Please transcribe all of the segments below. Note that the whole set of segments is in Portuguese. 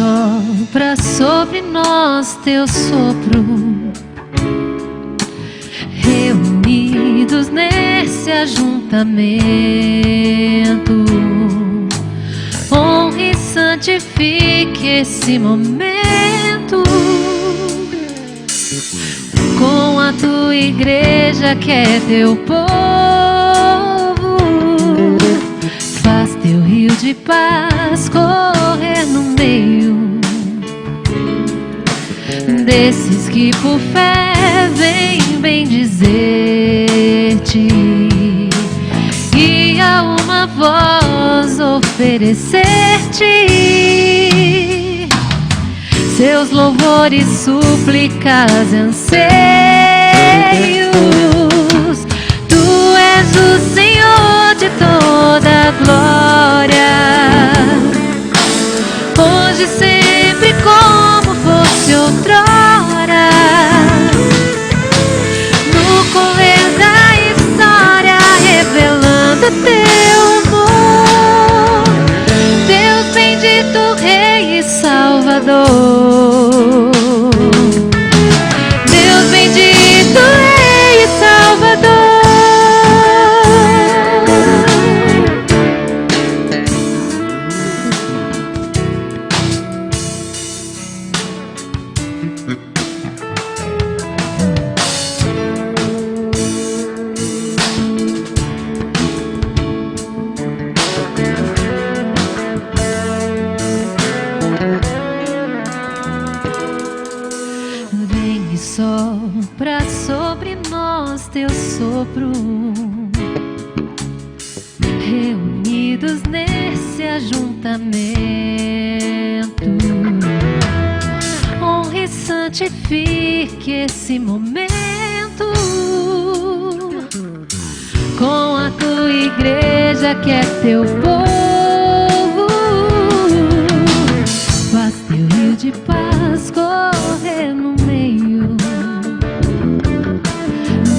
Sopra sobre nós teu sopro, reunidos nesse ajuntamento. Honre e santifique esse momento com a tua igreja que é teu povo. Faz teu rio de paz correr no meio desses que por fé vem bendizer-te e a uma voz oferecer-te seus louvores, súplicas e anseios. Tu és o Senhor de toda a glória, hoje, sempre, como fosse outrora. No correr da história, revelando teu amor, Deus bendito, Rei e Salvador. Deus bendito, Rei e Salvador. Sopra sobre nós teu sopro, reunidos nesse ajuntamento. Honre e santifique esse momento com a tua igreja que é teu povo. Faz teu rio de paz correr no meio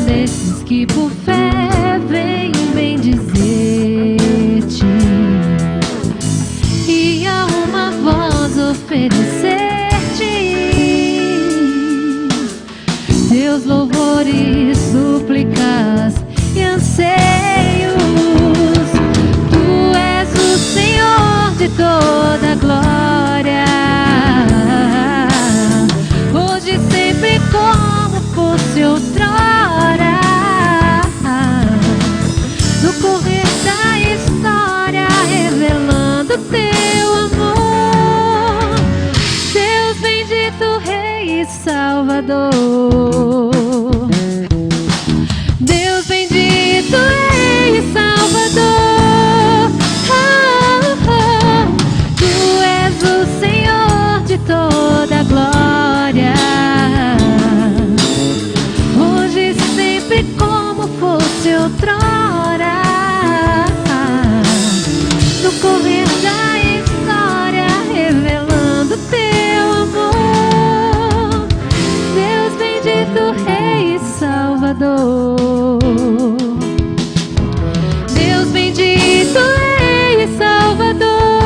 desses que por fé vem bendizer-te e a uma voz oferecer-te teus louvores, súplicas e anseios. Tu és o Senhor de toda a glória, hoje, sempre, como fosse outrora. No correr da história, revelando teu amor, Deus bendito, Rei e Salvador. Deus bendito, Rei e Salvador. Tu és o Senhor de toda a glória, hoje, sempre, como fosse outrora. No correr da história, revelando teu amor, Deus bendito, Rei e Salvador. Deus bendito, Rei e Salvador.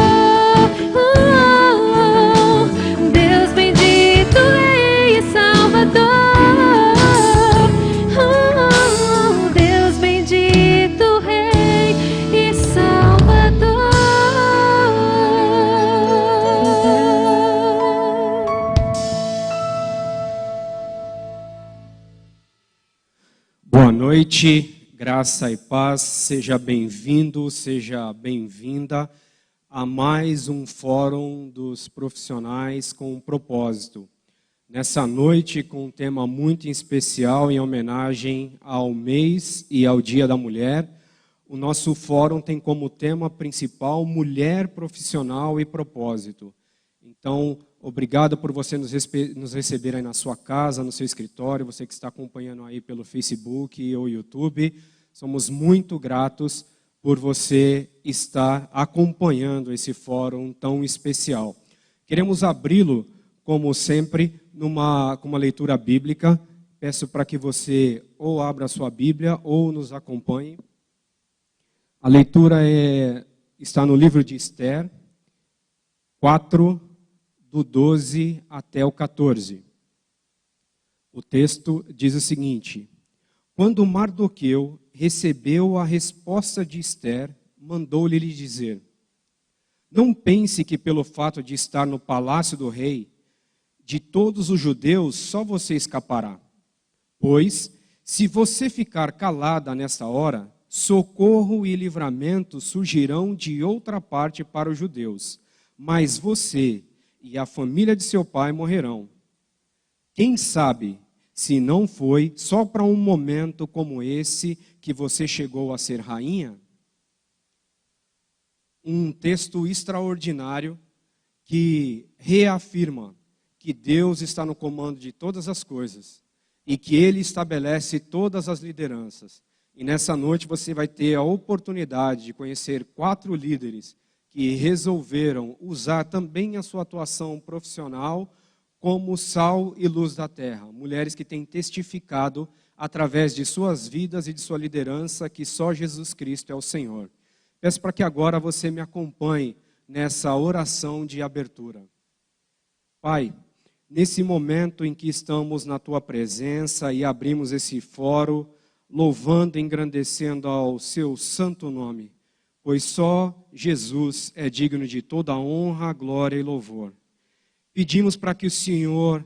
Deus bendito, Rei e Salvador. Deus bendito, Rei e Salvador. Boa noite, graça e paz, seja bem-vindo, seja bem-vinda a mais um Fórum dos Profissionais com um Propósito. Nessa noite, com um tema muito especial em homenagem ao mês e ao Dia da Mulher, o nosso fórum tem como tema principal Mulher Profissional e Propósito. Então, obrigado por você nos receber aí na sua casa, no seu escritório, você que está acompanhando aí pelo Facebook ou YouTube. Somos muito gratos por você estar acompanhando esse fórum tão especial. Queremos abri-lo, como sempre, com uma leitura bíblica. Peço para que você ou abra a sua Bíblia ou nos acompanhe. A leitura está no livro de Esther, 4, do 12 até o 14. O texto diz o seguinte: quando Mardoqueu recebeu a resposta de Ester, mandou-lhe dizer: não pense que pelo fato de estar no palácio do rei, de todos os judeus só você escapará. Pois, se você ficar calada nessa hora, socorro e livramento surgirão de outra parte para os judeus, mas você e a família de seu pai morrerão. Quem sabe se não foi só para um momento como esse que você chegou a ser rainha? Um texto extraordinário que reafirma que Deus está no comando de todas as coisas e que Ele estabelece todas as lideranças. E nessa noite você vai ter a oportunidade de conhecer 4 líderes que resolveram usar também a sua atuação profissional como sal e luz da terra. Mulheres que têm testificado através de suas vidas e de sua liderança que só Jesus Cristo é o Senhor. Peço para que agora você me acompanhe nessa oração de abertura. Pai, nesse momento em que estamos na Tua presença e abrimos esse fórum, louvando e engrandecendo ao Seu santo nome, pois só Jesus é digno de toda honra, glória e louvor. Pedimos para que o Senhor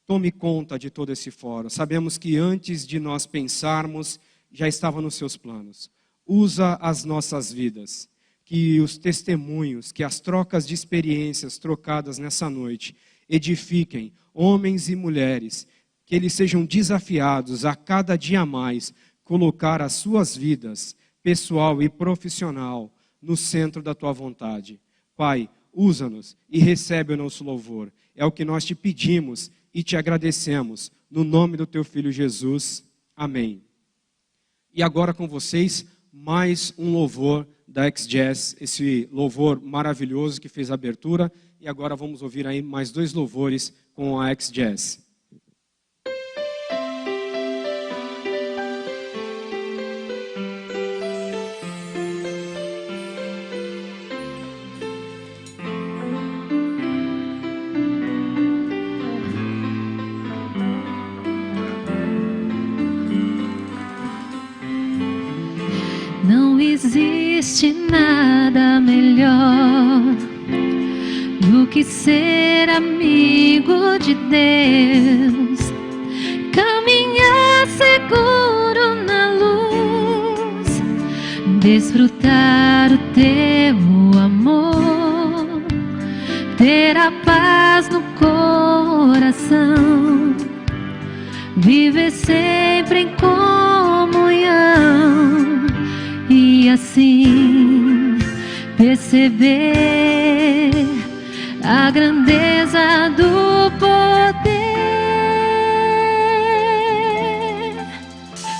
tome conta de todo esse fórum. Sabemos que antes de nós pensarmos, já estava nos Seus planos. Usa as nossas vidas, que os testemunhos, que as trocas de experiências trocadas nessa noite edifiquem homens e mulheres, que eles sejam desafiados a cada dia mais colocar as suas vidas, pessoal e profissional, no centro da Tua vontade. Pai, usa-nos e recebe o nosso louvor. É o que nós te pedimos e te agradecemos, no nome do Teu Filho Jesus. Amém. E agora com vocês, mais um louvor da X-Jazz, esse louvor maravilhoso que fez a abertura. E agora vamos ouvir aí mais 2 louvores com a X-Jazz. Não existe nada melhor do que ser amigo de Deus, caminhar seguro na luz, desfrutar o Teu amor, ter a paz no coração, viver sempre em comunhão e assim perceber a grandeza do poder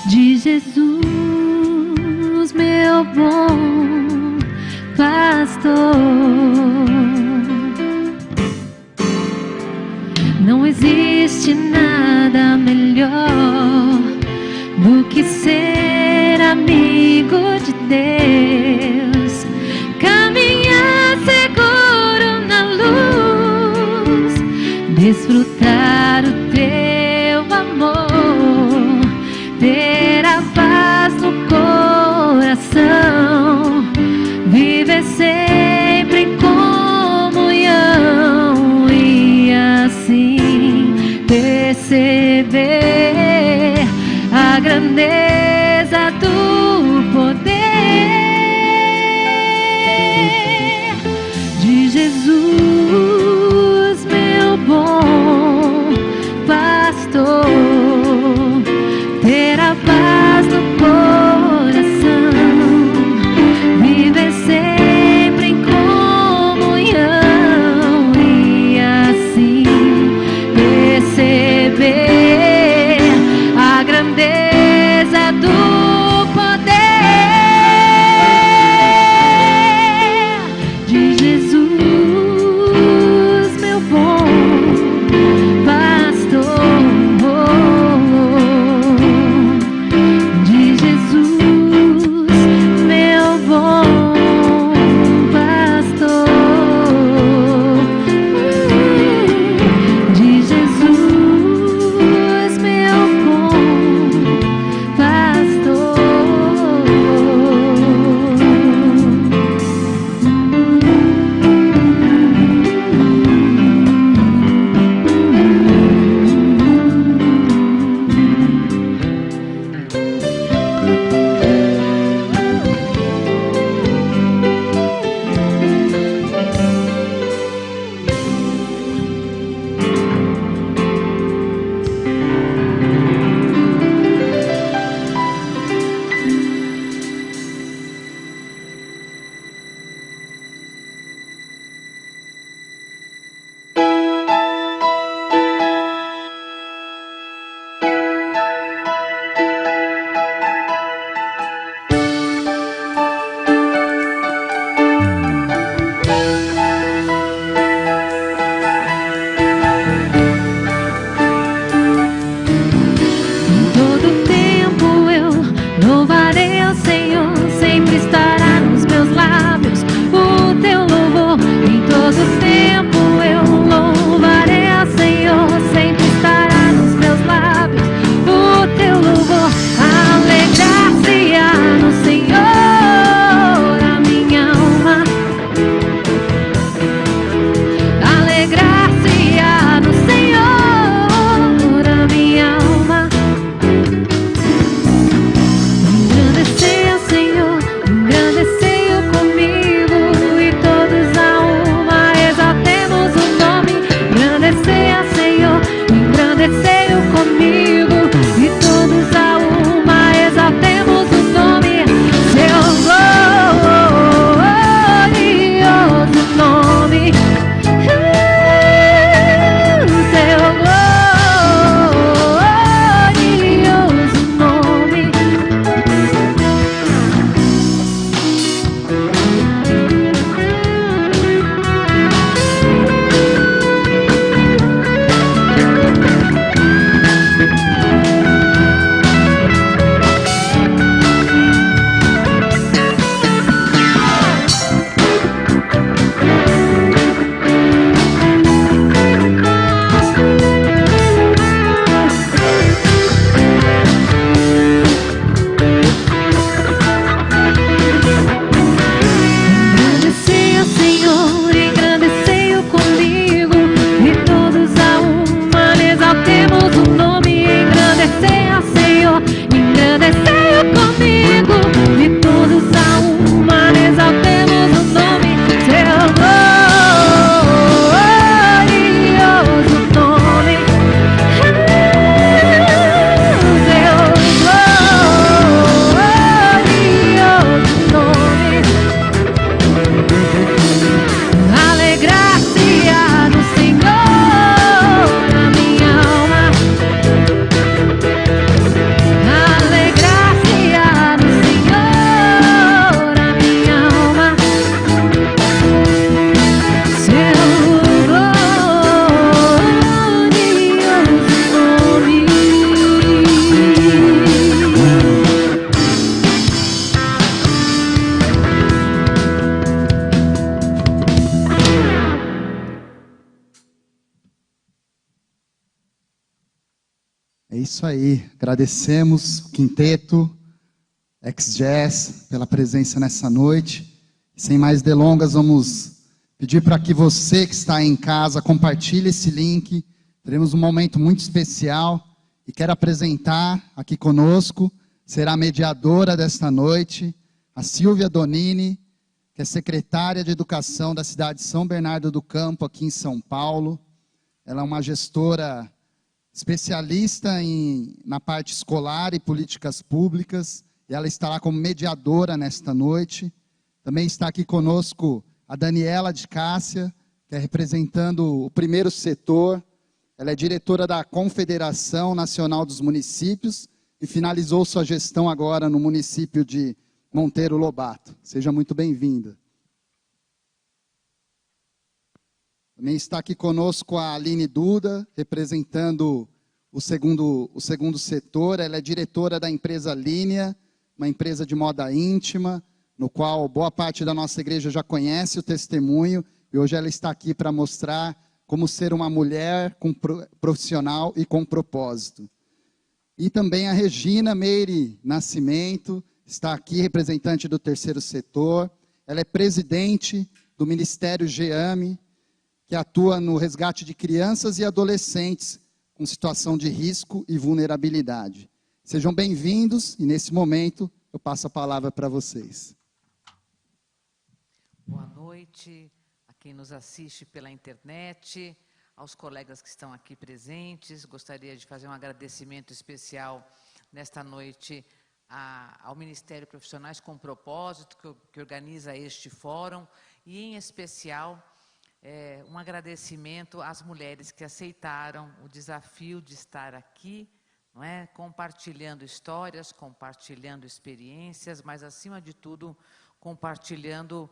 de Jesus, meu bom pastor. Não existe nada melhor do que ser amigo de Deus, caminhar seguro na luz, desfrutar o Teu amor, ter a paz no coração, viver sempre em comunhão e assim perceber a grandeza do poder de Jesus, meu bom É isso aí. Agradecemos o Quinteto, Ex-Jazz, pela presença nessa noite. Sem mais delongas, vamos pedir para que você que está aí em casa compartilhe esse link. Teremos um momento muito especial e quero apresentar aqui conosco, será a mediadora desta noite, a Silvia Donini, que é secretária de Educação da cidade de São Bernardo do Campo, aqui em São Paulo. Ela é uma gestora especialista na parte escolar e políticas públicas, e ela estará como mediadora nesta noite. Também está aqui conosco a Daniela de Cássia, que é representando o primeiro setor. Ela é diretora da Confederação Nacional dos Municípios e finalizou sua gestão agora no município de Monteiro Lobato. Seja muito bem-vinda. Também está aqui conosco a Aline Duda, representando o segundo setor. Ela é diretora da empresa Linea, uma empresa de moda íntima, no qual boa parte da nossa igreja já conhece o testemunho, e hoje ela está aqui para mostrar como ser uma mulher profissional e com propósito. E também a Regina Meire Nascimento, está aqui representante do terceiro setor. Ela é presidente do Ministério GEAME, que atua no resgate de crianças e adolescentes com situação de risco e vulnerabilidade. Sejam bem-vindos e, nesse momento, eu passo a palavra para vocês. Boa noite a quem nos assiste pela internet, aos colegas que estão aqui presentes. Gostaria de fazer um agradecimento especial nesta noite ao Ministério Profissionais com Propósito, que organiza este fórum, e, em especial, um agradecimento às mulheres que aceitaram o desafio de estar aqui, não é? Compartilhando histórias, compartilhando experiências, mas, acima de tudo, compartilhando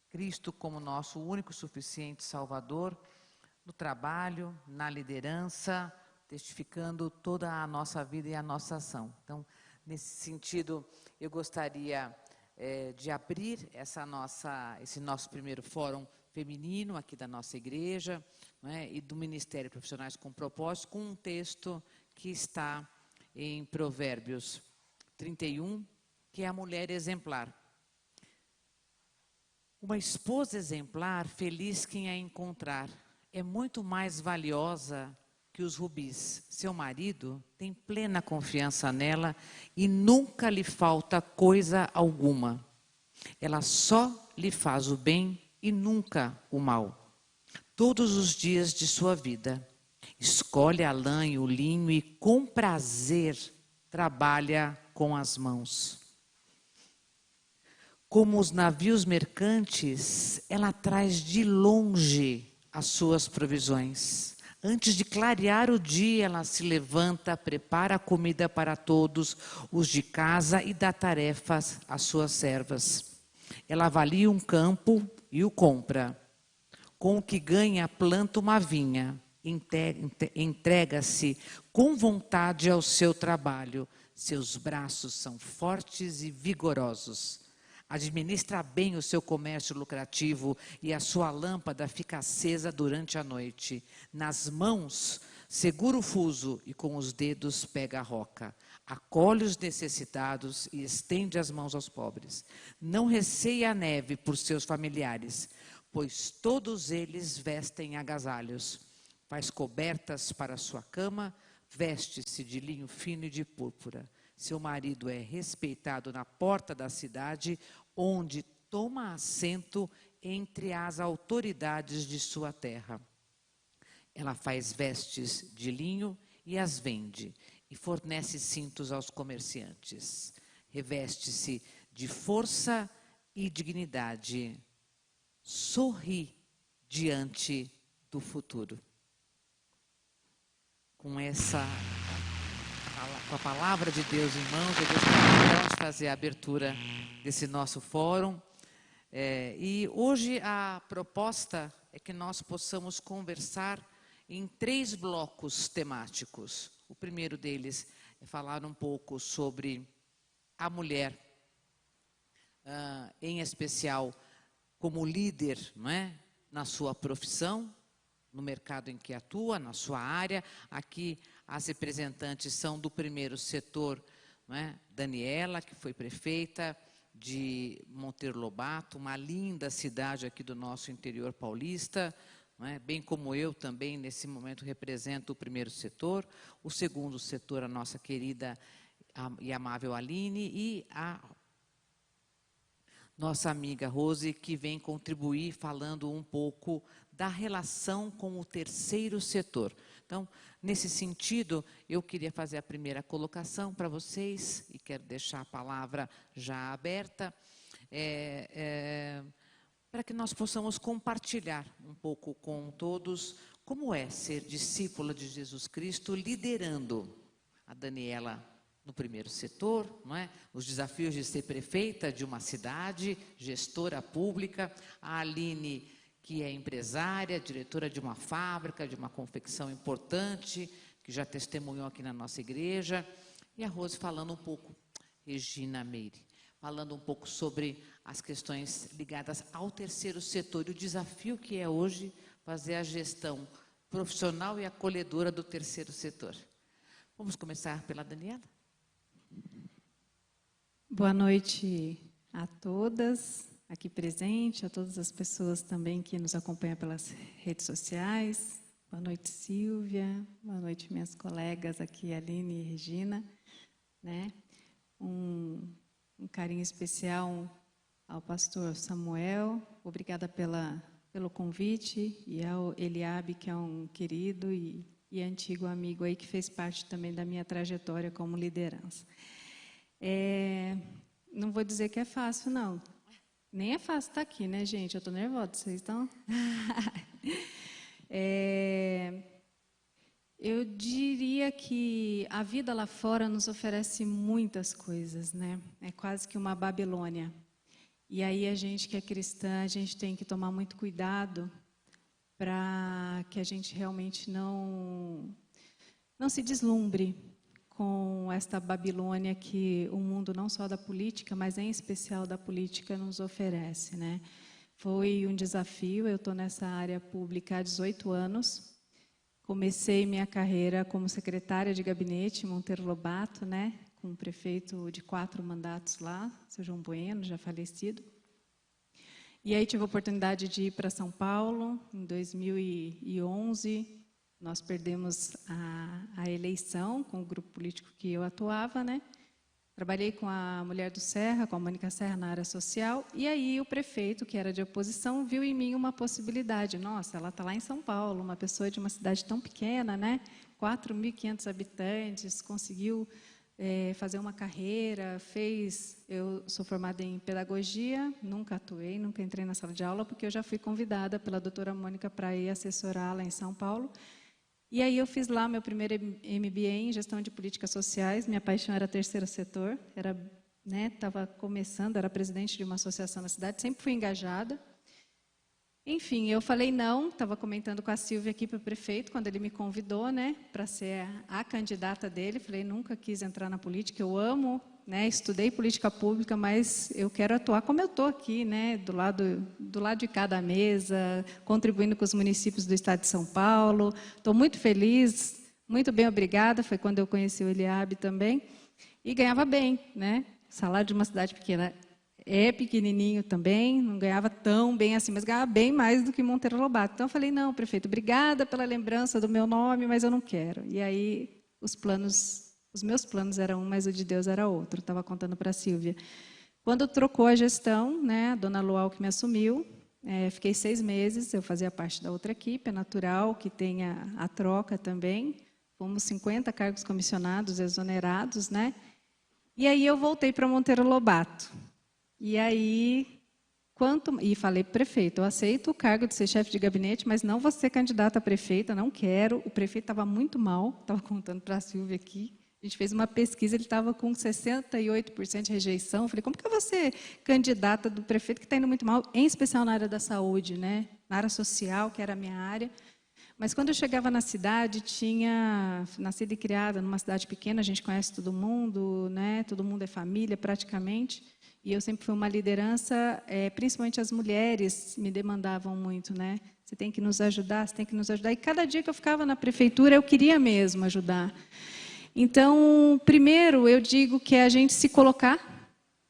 Cristo como nosso único e suficiente Salvador, no trabalho, na liderança, testificando toda a nossa vida e a nossa ação. Então, nesse sentido, eu gostaria de abrir esse nosso primeiro fórum feminino aqui da nossa igreja, né, e do Ministério Profissionais com Propósito, com um texto que está em Provérbios 31, que é a mulher exemplar. Uma esposa exemplar, feliz quem a encontrar, é muito mais valiosa que os rubis. Seu marido tem plena confiança nela e nunca lhe falta coisa alguma. Ela só lhe faz o bem e nunca o mal. Todos os dias de sua vida, escolhe a lã e o linho e com prazer trabalha com as mãos. Como os navios mercantes, ela traz de longe as suas provisões. Antes de clarear o dia, ela se levanta, prepara a comida para todos os de casa e dá tarefas às suas servas. Ela avalia um campo e o compra. Com o que ganha, planta uma vinha. Entrega-se com vontade ao seu trabalho. Seus braços são fortes e vigorosos. Administra bem o seu comércio lucrativo e a sua lâmpada fica acesa durante a noite. Nas mãos, segura o fuso e com os dedos pega a roca. Acolhe os necessitados e estende as mãos aos pobres. Não receia a neve por seus familiares, pois todos eles vestem agasalhos. Faz cobertas para sua cama, veste-se de linho fino e de púrpura. Seu marido é respeitado na porta da cidade, onde toma assento entre as autoridades de sua terra. Ela faz vestes de linho e as vende, e fornece cintos aos comerciantes. Reveste-se de força e dignidade. Sorri diante do futuro. Com a palavra de Deus em mãos, eu gostaria de fazer a abertura desse nosso fórum. E hoje a proposta é que nós possamos conversar em 3 blocos temáticos. O primeiro deles é falar um pouco sobre a mulher, em especial como líder, não é? Na sua profissão, no mercado em que atua, na sua área. Aqui as representantes são do primeiro setor, não é? Daniela, que foi prefeita de Monteiro Lobato, uma linda cidade aqui do nosso interior paulista, não é? Bem como eu também, nesse momento, represento o primeiro setor. O segundo setor, a nossa querida e amável Aline, e a nossa amiga Rose, que vem contribuir falando um pouco da relação com o terceiro setor. Então, nesse sentido, eu queria fazer a primeira colocação para vocês, e quero deixar a palavra já aberta, para que nós possamos compartilhar um pouco com todos como é ser discípula de Jesus Cristo, liderando a Daniela no primeiro setor, não é? Os desafios de ser prefeita de uma cidade, gestora pública, a Aline, que é empresária, diretora de uma fábrica, de uma confecção importante, que já testemunhou aqui na nossa igreja, e a Rose falando um pouco, Regina Meire, falando um pouco sobre as questões ligadas ao terceiro setor e o desafio que é hoje fazer a gestão profissional e acolhedora do terceiro setor. Vamos começar pela Daniela? Boa noite a todas aqui presentes, a todas as pessoas também que nos acompanham pelas redes sociais. Boa noite, Silvia. Boa noite, minhas colegas aqui, Aline e Regina. Né? Um carinho especial ao pastor Samuel. Obrigada pelo convite, e ao Eliabe, que é um querido e antigo amigo aí, que fez parte também da minha trajetória como liderança. Não vou dizer que é fácil, não. Nem é fácil estar aqui, né, gente? Eu estou nervosa, vocês estão? Eu diria que a vida lá fora nos oferece muitas coisas, né? É quase que uma Babilônia. E aí a gente que é cristã, a gente tem que tomar muito cuidado para que a gente realmente não se deslumbre com esta Babilônia que o mundo, não só da política, mas em especial da política, nos oferece, né? Foi um desafio. Eu estou nessa área pública há 18 anos. Comecei minha carreira como secretária de gabinete em Monteiro Lobato, né? Com um prefeito de 4 mandatos lá, seu João Bueno, já falecido. E aí tive a oportunidade de ir para São Paulo em 2011. Nós perdemos a eleição com o grupo político que eu atuava, né? Trabalhei com a Mulher do Serra, com a Mônica Serra, na área social, e aí o prefeito, que era de oposição, viu em mim uma possibilidade. Nossa, ela está lá em São Paulo, uma pessoa de uma cidade tão pequena, né? 4.500 habitantes, conseguiu fazer uma carreira, Eu sou formada em pedagogia, nunca atuei, nunca entrei na sala de aula, porque eu já fui convidada pela doutora Mônica para ir assessorá-la em São Paulo. E aí eu fiz lá meu primeiro MBA em gestão de políticas sociais. Minha paixão era terceiro setor, estava começando, era presidente de uma associação na cidade, sempre fui engajada. Enfim, eu falei não, estava comentando com a Silvia aqui para o prefeito, quando ele me convidou, né, para ser a candidata dele. Falei, nunca quis entrar na política, eu amo, né, estudei política pública, mas eu quero atuar como eu estou aqui, né, do lado de cada mesa, contribuindo com os municípios do estado de São Paulo. Estou muito feliz, muito bem, obrigada. Foi quando eu conheci o Eliabe também, e ganhava bem, né, salário de uma cidade pequena. É pequenininho também, não ganhava tão bem assim, mas ganhava bem mais do que Monteiro Lobato. Então eu falei, não, prefeito, obrigada pela lembrança do meu nome, mas eu não quero. E aí os meus planos eram um, mas o de Deus era outro. Estava contando para a Silvia. Quando trocou a gestão, né, a dona Lual que me assumiu, fiquei 6 meses, eu fazia parte da outra equipe, é natural que tenha a troca também. Fomos 50 cargos comissionados, exonerados, né? E aí eu voltei para Monteiro Lobato. E aí, falei para o prefeito, eu aceito o cargo de ser chefe de gabinete, mas não vou ser candidata a prefeita, não quero. O prefeito estava muito mal, estava contando para a Silvia aqui. A gente fez uma pesquisa, ele estava com 68% de rejeição. Eu falei, como que eu vou ser candidata do prefeito que está indo muito mal, em especial na área da saúde, né? Na área social, que era a minha área. Mas quando eu chegava na cidade, tinha nascido e criada numa cidade pequena, a gente conhece todo mundo, né? Todo mundo é família praticamente. E eu sempre fui uma liderança, principalmente as mulheres me demandavam muito, né? Você tem que nos ajudar, você tem que nos ajudar. E cada dia que eu ficava na prefeitura, eu queria mesmo ajudar. Então, primeiro, eu digo que é a gente se colocar,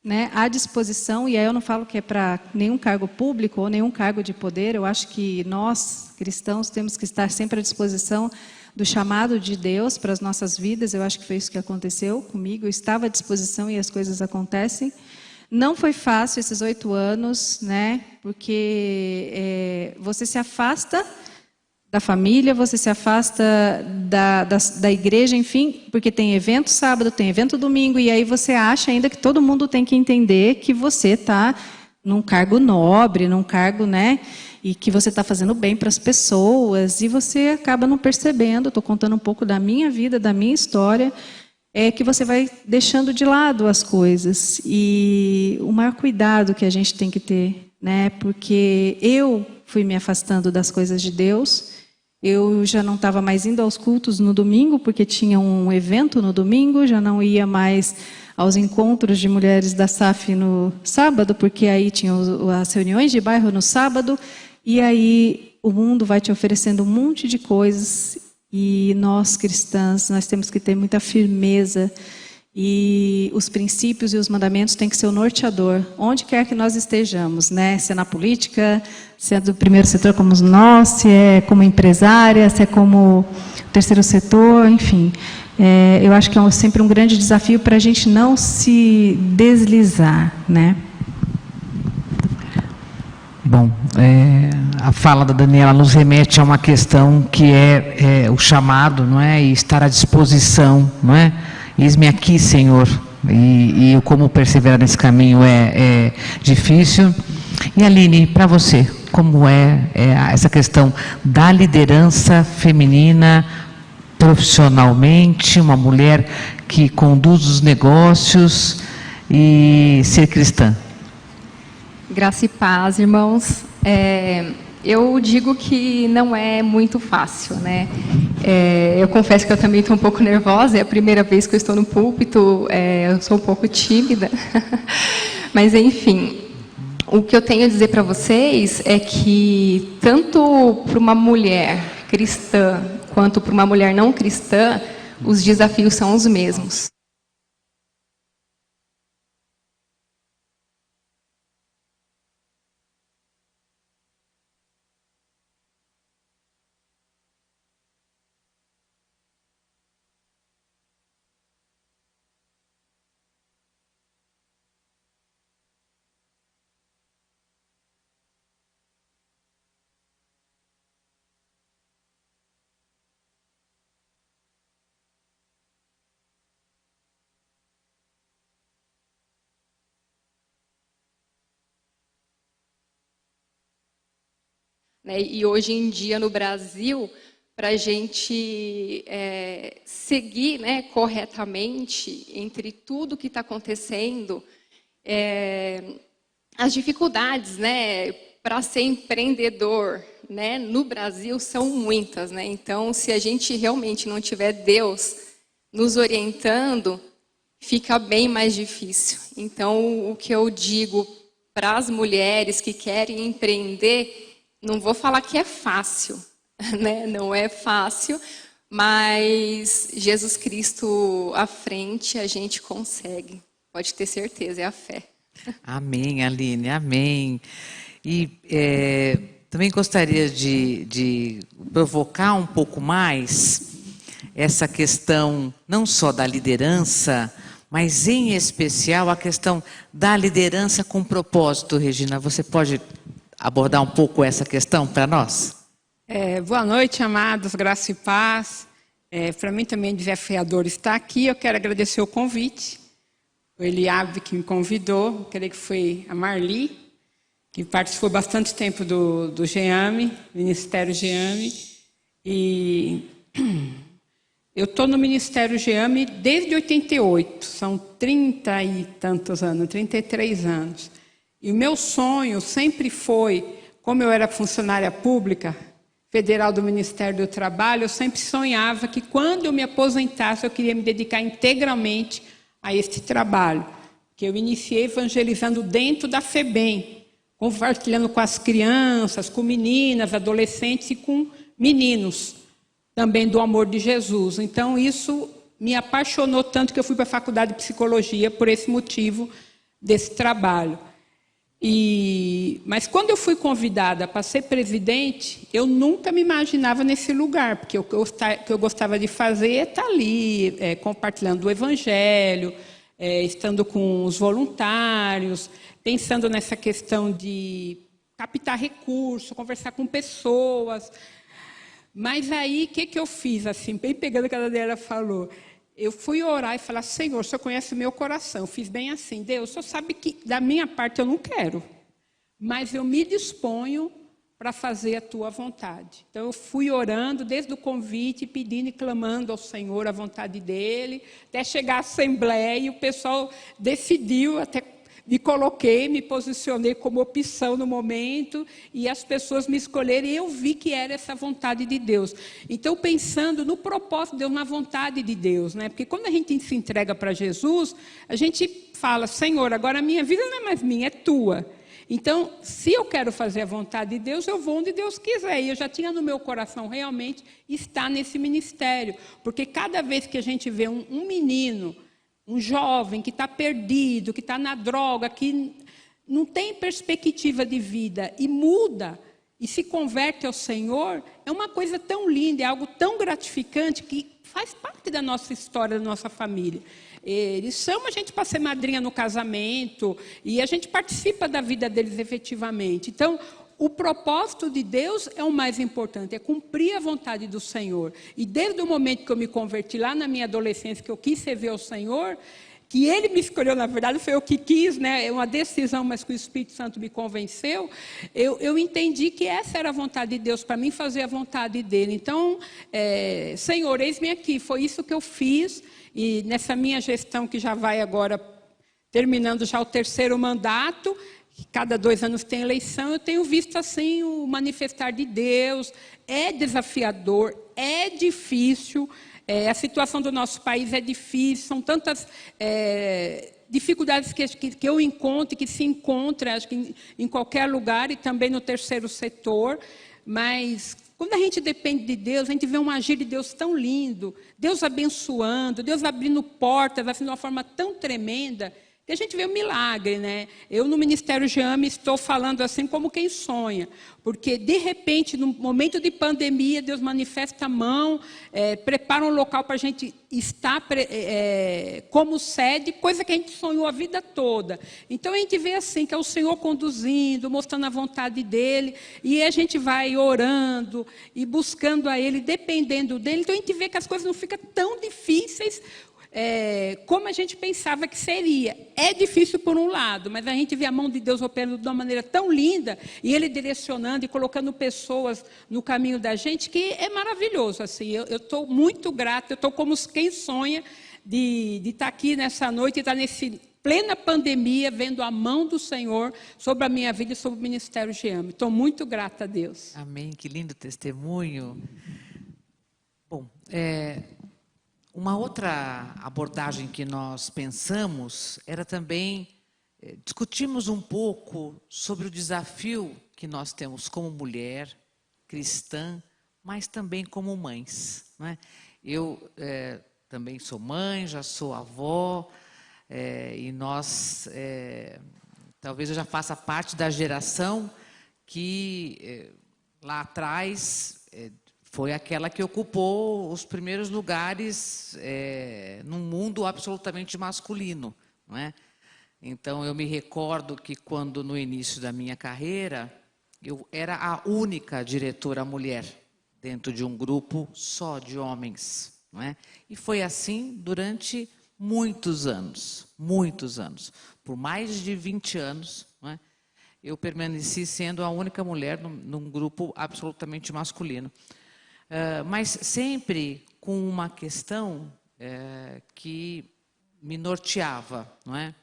né, à disposição, e aí eu não falo que é para nenhum cargo público ou nenhum cargo de poder, eu acho que nós, cristãos, temos que estar sempre à disposição do chamado de Deus para as nossas vidas. Eu acho que foi isso que aconteceu comigo, eu estava à disposição e as coisas acontecem. Não foi fácil esses 8 anos, né, porque você se afasta da família, você se afasta da igreja, enfim, porque tem evento sábado, tem evento domingo, e aí você acha ainda que todo mundo tem que entender que você está num cargo nobre, num cargo, né, e que você está fazendo bem para as pessoas, e você acaba não percebendo. Estou contando um pouco da minha vida, da minha história, que você vai deixando de lado as coisas. E o maior cuidado que a gente tem que ter, né, porque eu fui me afastando das coisas de Deus. Eu já não estava mais indo aos cultos no domingo, porque tinha um evento no domingo, já não ia mais aos encontros de mulheres da SAF no sábado, porque aí tinha as reuniões de bairro no sábado, e aí o mundo vai te oferecendo um monte de coisas, e nós cristãs, nós temos que ter muita firmeza, e os princípios e os mandamentos têm que ser o norteador, onde quer que nós estejamos, né? Se é na política, se é do primeiro setor como nós, se é como empresária, se é como terceiro setor, enfim. Eu acho que é sempre um grande desafio para a gente não se deslizar, né? Bom, a fala da Daniela nos remete a uma questão que é o chamado, não é? E estar à disposição, não é? Eis-me aqui, Senhor, e como perseverar nesse caminho é difícil. E Aline, para você, como é essa questão da liderança feminina profissionalmente, uma mulher que conduz os negócios e ser cristã? Graça e paz, irmãos. Eu digo que não é muito fácil, né? Eu confesso que eu também estou um pouco nervosa, é a primeira vez que eu estou no púlpito, eu sou um pouco tímida. Mas, enfim, o que eu tenho a dizer para vocês é que, tanto para uma mulher cristã, quanto para uma mulher não cristã, os desafios são os mesmos. E hoje em dia, no Brasil, para a gente seguir, né, corretamente entre tudo que está acontecendo, as dificuldades, né, para ser empreendedor, né, no Brasil são muitas, né? Então, se a gente realmente não tiver Deus nos orientando, fica bem mais difícil. Então, o que eu digo para as mulheres que querem empreender, não vou falar que é fácil, né? Não é fácil, mas Jesus Cristo à frente a gente consegue. Pode ter certeza, é a fé. Amém, Aline, amém. E também gostaria de provocar um pouco mais essa questão, não só da liderança, mas em especial a questão da liderança com propósito. Regina, você pode abordar um pouco essa questão para nós? Boa noite, amados, graça e paz. Para mim também é desafiador estar aqui. Eu quero agradecer o convite. O Eliabe que me convidou, creio que foi a Marli, que participou bastante tempo do GEAME, Ministério GEAME. E eu estou no Ministério GEAME desde 88, são 30 e tantos anos, 33 anos. E o meu sonho sempre foi, como eu era funcionária pública, federal do Ministério do Trabalho, eu sempre sonhava que quando eu me aposentasse, eu queria me dedicar integralmente a este trabalho. Que eu iniciei evangelizando dentro da FEBEM, compartilhando com as crianças, com meninas, adolescentes e com meninos, também do amor de Jesus. Então, isso me apaixonou tanto que eu fui para a faculdade de psicologia por esse motivo desse trabalho. Mas quando eu fui convidada para ser presidente, eu nunca me imaginava nesse lugar, porque o que eu gostava de fazer é estar ali, compartilhando o Evangelho, estando com os voluntários, pensando nessa questão de captar recursos, conversar com pessoas. Mas aí, o que eu fiz, assim, bem pegando o que a Daniela falou? Eu fui orar e falar, Senhor, o Senhor conhece o meu coração. Eu fiz bem assim, Deus, o Senhor sabe que da minha parte eu não quero, mas eu me disponho para fazer a tua vontade. Então, eu fui orando desde o convite, pedindo e clamando ao Senhor a vontade dEle, até chegar à Assembleia, e o pessoal decidiu, até me coloquei, me posicionei como opção no momento, e as pessoas me escolheram, e eu vi que era essa vontade de Deus. Então, pensando no propósito de Deus, na vontade de Deus, né? Porque quando a gente se entrega para Jesus, a gente fala, Senhor, agora a minha vida não é mais minha, é tua. Então, se eu quero fazer a vontade de Deus, eu vou onde Deus quiser. E eu já tinha no meu coração realmente estar nesse ministério. Porque cada vez que a gente vê um menino, um jovem que está perdido, que está na droga, que não tem perspectiva de vida e muda e se converte ao Senhor, é uma coisa tão linda, é algo tão gratificante que faz parte da nossa história, da nossa família. Eles chamam a gente para ser madrinha no casamento e a gente participa da vida deles efetivamente. Então, o propósito de Deus é o mais importante, é cumprir a vontade do Senhor. E desde o momento que eu me converti lá na minha adolescência, que eu quis servir ao Senhor, que Ele me escolheu, na verdade, foi eu que quis, né? É uma decisão, mas que o Espírito Santo me convenceu, eu entendi que essa era a vontade de Deus, para mim fazer a vontade dEle. Então, Senhor, eis-me aqui, foi isso que eu fiz, e nessa minha gestão, que já vai agora, terminando já o 3º mandato, cada 2 anos tem eleição, eu tenho visto assim o manifestar de Deus. É desafiador, é difícil, a situação do nosso país é difícil, são tantas dificuldades que eu encontro e que se encontra, acho que em qualquer lugar, e também no terceiro setor, mas quando a gente depende de Deus, a gente vê um agir de Deus tão lindo, Deus abençoando, Deus abrindo portas assim, de uma forma tão tremenda, que a gente vê um milagre, né? Eu, no Ministério GEAME, estou falando assim como quem sonha, porque, de repente, no momento de pandemia, Deus manifesta a mão, prepara um local para a gente estar como sede, coisa que a gente sonhou a vida toda. Então, a gente vê assim, que é o Senhor conduzindo, mostrando a vontade dEle, e a gente vai orando e buscando a Ele, dependendo dEle. Então, a gente vê que as coisas não ficam tão difíceis como a gente pensava que seria. É difícil por um lado, mas a gente vê a mão de Deus operando de uma maneira tão linda, e Ele direcionando e colocando pessoas no caminho da gente, que é maravilhoso. Assim, eu estou muito grata, eu estou como quem sonha de estar aqui nessa noite, e estar nesse plena pandemia, vendo a mão do Senhor sobre a minha vida e sobre o Ministério GEAME. Estou muito grata a Deus. Amém, que lindo testemunho. Bom, uma outra abordagem que nós pensamos era também discutirmos um pouco sobre o desafio que nós temos como mulher cristã, mas também como mães, né? Eu também sou mãe, já sou avó, e nós, talvez eu já faça parte da geração que lá atrás foi aquela que ocupou os primeiros lugares num mundo absolutamente masculino, não é? Então, eu me recordo que quando, no início da minha carreira, eu era a única diretora mulher dentro de um grupo só de homens, não é? E foi assim durante muitos anos, por mais de 20 anos, não é? Eu permaneci sendo a única mulher num grupo absolutamente masculino. Mas sempre com uma questão que me norteava, não é?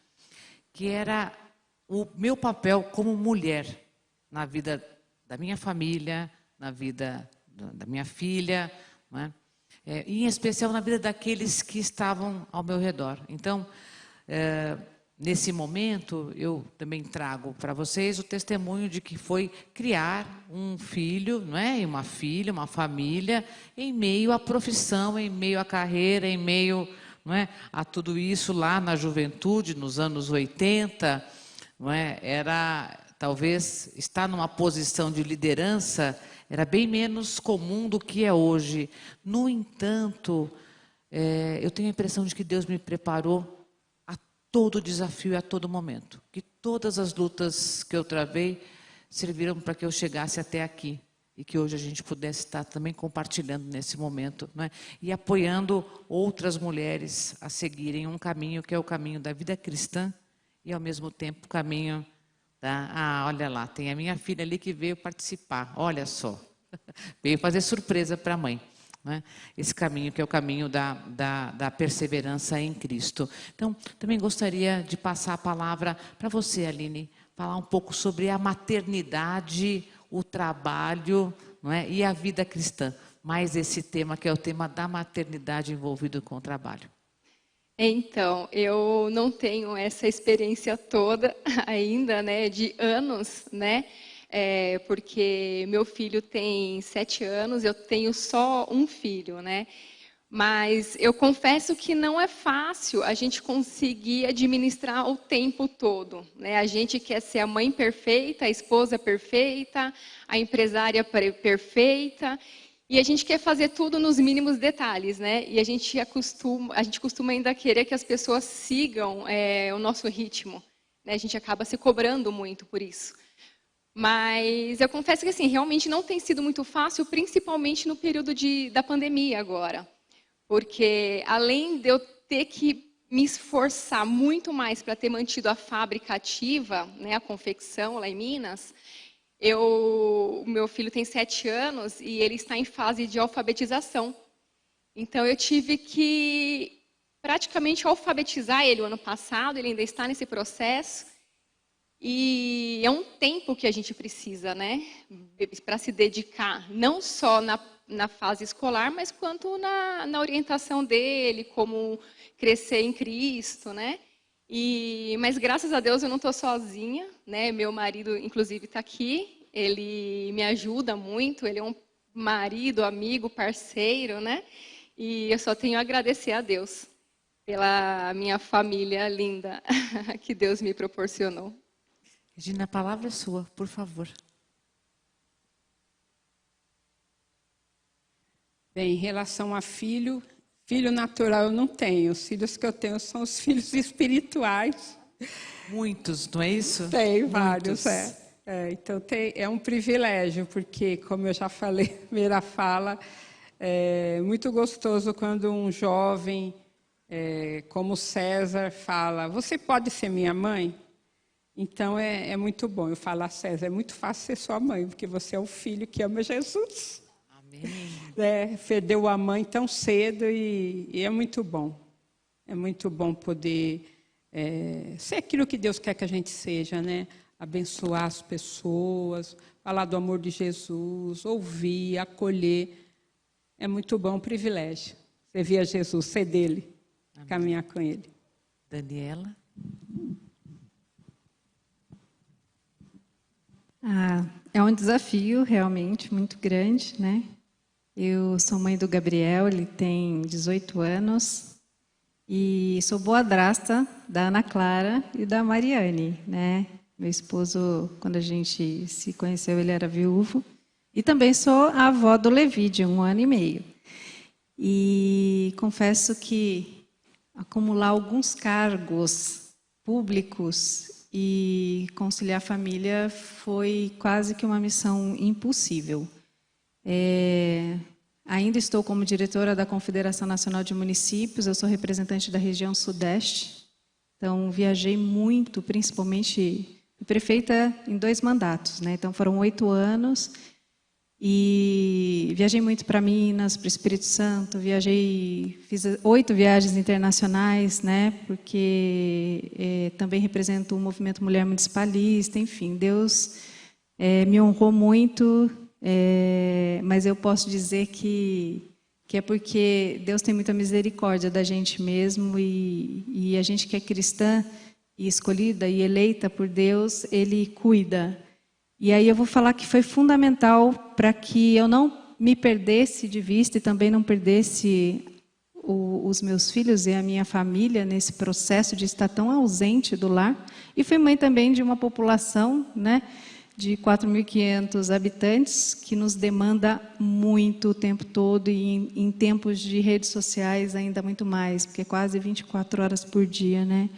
Que era o meu papel como mulher na vida da minha família, na vida da minha filha, não é? E em especial na vida daqueles que estavam ao meu redor. Então, nesse momento, eu também trago para vocês o testemunho de que foi criar um filho, não é? E uma filha, uma família, em meio à profissão, em meio à carreira, em meio, não é, a tudo isso lá na juventude, nos anos 80, não é? Era, talvez, estar numa posição de liderança era bem menos comum do que é hoje. No entanto, eu tenho a impressão de que Deus me preparou a todo desafio e a todo momento. Que todas as lutas que eu travei serviram para que eu chegasse até aqui. E que hoje a gente pudesse estar também compartilhando nesse momento, né? E apoiando outras mulheres a seguirem um caminho que é o caminho da vida cristã e, ao mesmo tempo, o caminho da... Ah, olha lá, tem a minha filha ali que veio participar, olha só. Veio fazer surpresa para a mãe. Né? Esse caminho que é o caminho da perseverança em Cristo. Então, também gostaria de passar a palavra para você, Aline, falar um pouco sobre a maternidade, o trabalho, não é? E a vida cristã. Mais esse tema que é o tema da maternidade envolvido com o trabalho. Então, eu não tenho essa experiência toda ainda, né, de anos, né? Porque meu filho tem 7 anos, eu tenho só um filho, né? Mas eu confesso que não é fácil a gente conseguir administrar o tempo todo, né? A gente quer ser a mãe perfeita, a esposa perfeita, a empresária perfeita, e a gente quer fazer tudo nos mínimos detalhes, né? E a gente costuma ainda querer que as pessoas sigam o nosso ritmo, né? A gente acaba se cobrando muito por isso. Mas eu confesso que assim, realmente não tem sido muito fácil, principalmente no período da pandemia agora. Porque, além de eu ter que me esforçar muito mais para ter mantido a fábrica ativa, né, a confecção lá em Minas, o meu filho tem 7 anos e ele está em fase de alfabetização. Então, eu tive que praticamente alfabetizar ele o ano passado, ele ainda está nesse processo. E é um tempo que a gente precisa, né, para se dedicar, não só na fase escolar, mas quanto na orientação dele, como crescer em Cristo, né? Mas graças a Deus eu não estou sozinha, né? Meu marido, inclusive, está aqui. Ele me ajuda muito. Ele é um marido, amigo, parceiro, né? E eu só tenho a agradecer a Deus pela minha família linda que Deus me proporcionou. Regina, a palavra é sua, por favor. Bem, em relação a filho natural eu não tenho. Os filhos que eu tenho são os filhos espirituais. Muitos, não é isso? Tenho vários, Muitos. Então, é um privilégio, porque, como eu já falei na primeira fala, é muito gostoso quando um jovem, como César, fala, você pode ser minha mãe? Então, é muito bom. Eu falo a César, é muito fácil ser sua mãe, porque você é o filho que ama Jesus. Amém. Perdeu a mãe tão cedo e é muito bom. É muito bom poder ser aquilo que Deus quer que a gente seja, né? Abençoar as pessoas, falar do amor de Jesus, ouvir, acolher. É muito bom, um privilégio. Servir a Jesus, ser dele, amém, caminhar com ele. Daniela? É um desafio realmente muito grande, né? Eu sou mãe do Gabriel, ele tem 18 anos e sou boadrasta da Ana Clara e da Mariane, né? Meu esposo, quando a gente se conheceu, ele era viúvo. E também sou a avó do Levi, de 1 ano e meio. E confesso que acumular alguns cargos públicos e conciliar a família foi quase que uma missão impossível. Ainda estou como diretora da Confederação Nacional de Municípios, eu sou representante da região Sudeste, então viajei muito, principalmente prefeita em 2 mandatos, né? Então foram 8 anos e viajei muito para Minas, para o Espírito Santo, fiz 8 viagens internacionais, né? Porque também represento o movimento Mulher Municipalista, enfim, Deus me honrou muito. Mas eu posso dizer que é porque Deus tem muita misericórdia da gente mesmo e a gente que é cristã e escolhida e eleita por Deus, Ele cuida. E aí eu vou falar que foi fundamental para que eu não me perdesse de vista e também não perdesse os meus filhos e a minha família nesse processo de estar tão ausente do lar. E fui mãe também de uma população, né, de 4.500 habitantes, que nos demanda muito o tempo todo e em tempos de redes sociais ainda muito mais, porque é quase 24 horas por dia, né?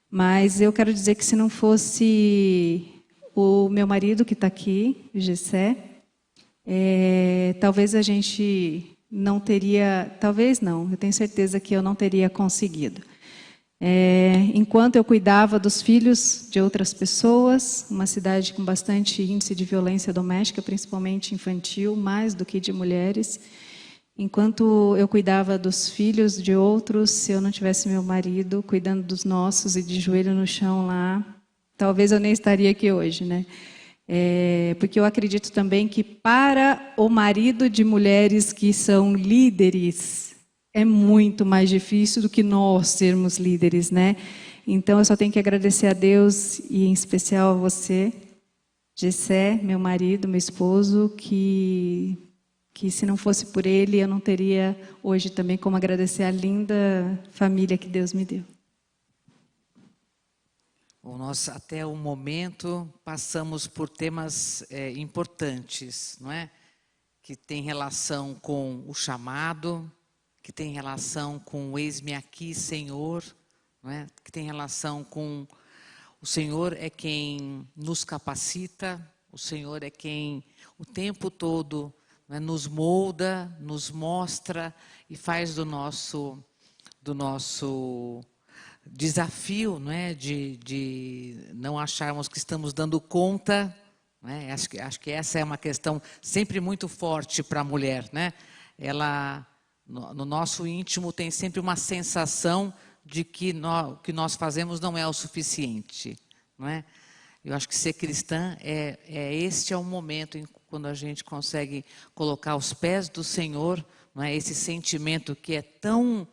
Mas eu quero dizer que se não fosse o meu marido que está aqui, o Gessé, talvez a gente não teria, talvez não, eu tenho certeza que eu não teria conseguido. Enquanto eu cuidava dos filhos de outras pessoas, uma cidade com bastante índice de violência doméstica, principalmente infantil, mais do que de mulheres, enquanto eu cuidava dos filhos de outros, se eu não tivesse meu marido cuidando dos nossos e de joelho no chão lá, talvez eu nem estaria aqui hoje, né? Porque eu acredito também que para o marido de mulheres que são líderes, é muito mais difícil do que nós sermos líderes, né? Então, eu só tenho que agradecer a Deus e, em especial, a você, Gessé, meu marido, meu esposo, que se não fosse por ele, eu não teria hoje também como agradecer a linda família que Deus me deu. Bom, nós, até o momento, passamos por temas importantes, não é? Que tem relação com o chamado, que tem relação com o eis-me aqui, Senhor, não é? Que tem relação com o Senhor é quem nos capacita, o Senhor é quem o tempo todo, não é, nos molda, nos mostra e faz do nosso desafio, não é, de não acharmos que estamos dando conta, não é? Acho que essa é uma questão sempre muito forte para a mulher, né? Ela, no nosso íntimo, tem sempre uma sensação de que o que nós fazemos não é o suficiente, não é? Eu acho que ser cristã este é o momento quando a gente consegue colocar aos pés do Senhor, não é, esse sentimento que é tão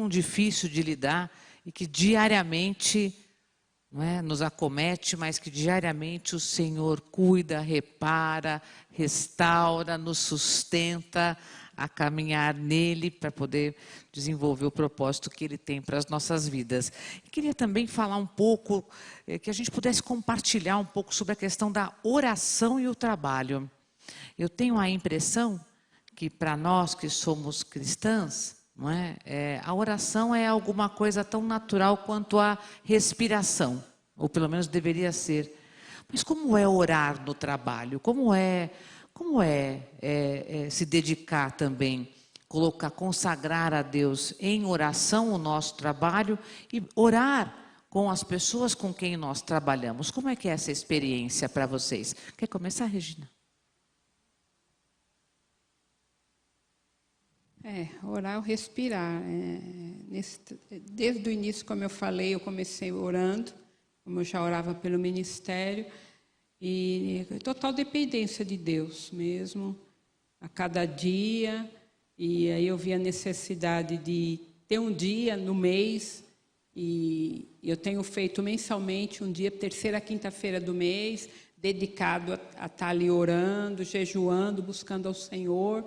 difícil de lidar e que diariamente, não é, nos acomete, mas que diariamente o Senhor cuida, repara, restaura, nos sustenta a caminhar nele para poder desenvolver o propósito que Ele tem para as nossas vidas. E queria também falar um pouco, que a gente pudesse compartilhar um pouco sobre a questão da oração e o trabalho. Eu tenho a impressão que para nós que somos cristãs, não é? A oração é alguma coisa tão natural quanto a respiração, ou pelo menos deveria ser. Mas como é orar no trabalho? Como é se dedicar também, consagrar a Deus em oração o nosso trabalho e orar com as pessoas com quem nós trabalhamos? Como é que é essa experiência para vocês? Quer começar, Regina? Orar ou respirar. Desde o início, como eu falei, eu comecei orando, como eu já orava pelo ministério, e total dependência de Deus mesmo, a cada dia. E aí eu vi a necessidade de ter um dia no mês, e eu tenho feito mensalmente um dia, terceira quinta-feira do mês, dedicado a estar ali orando, jejuando, buscando ao Senhor.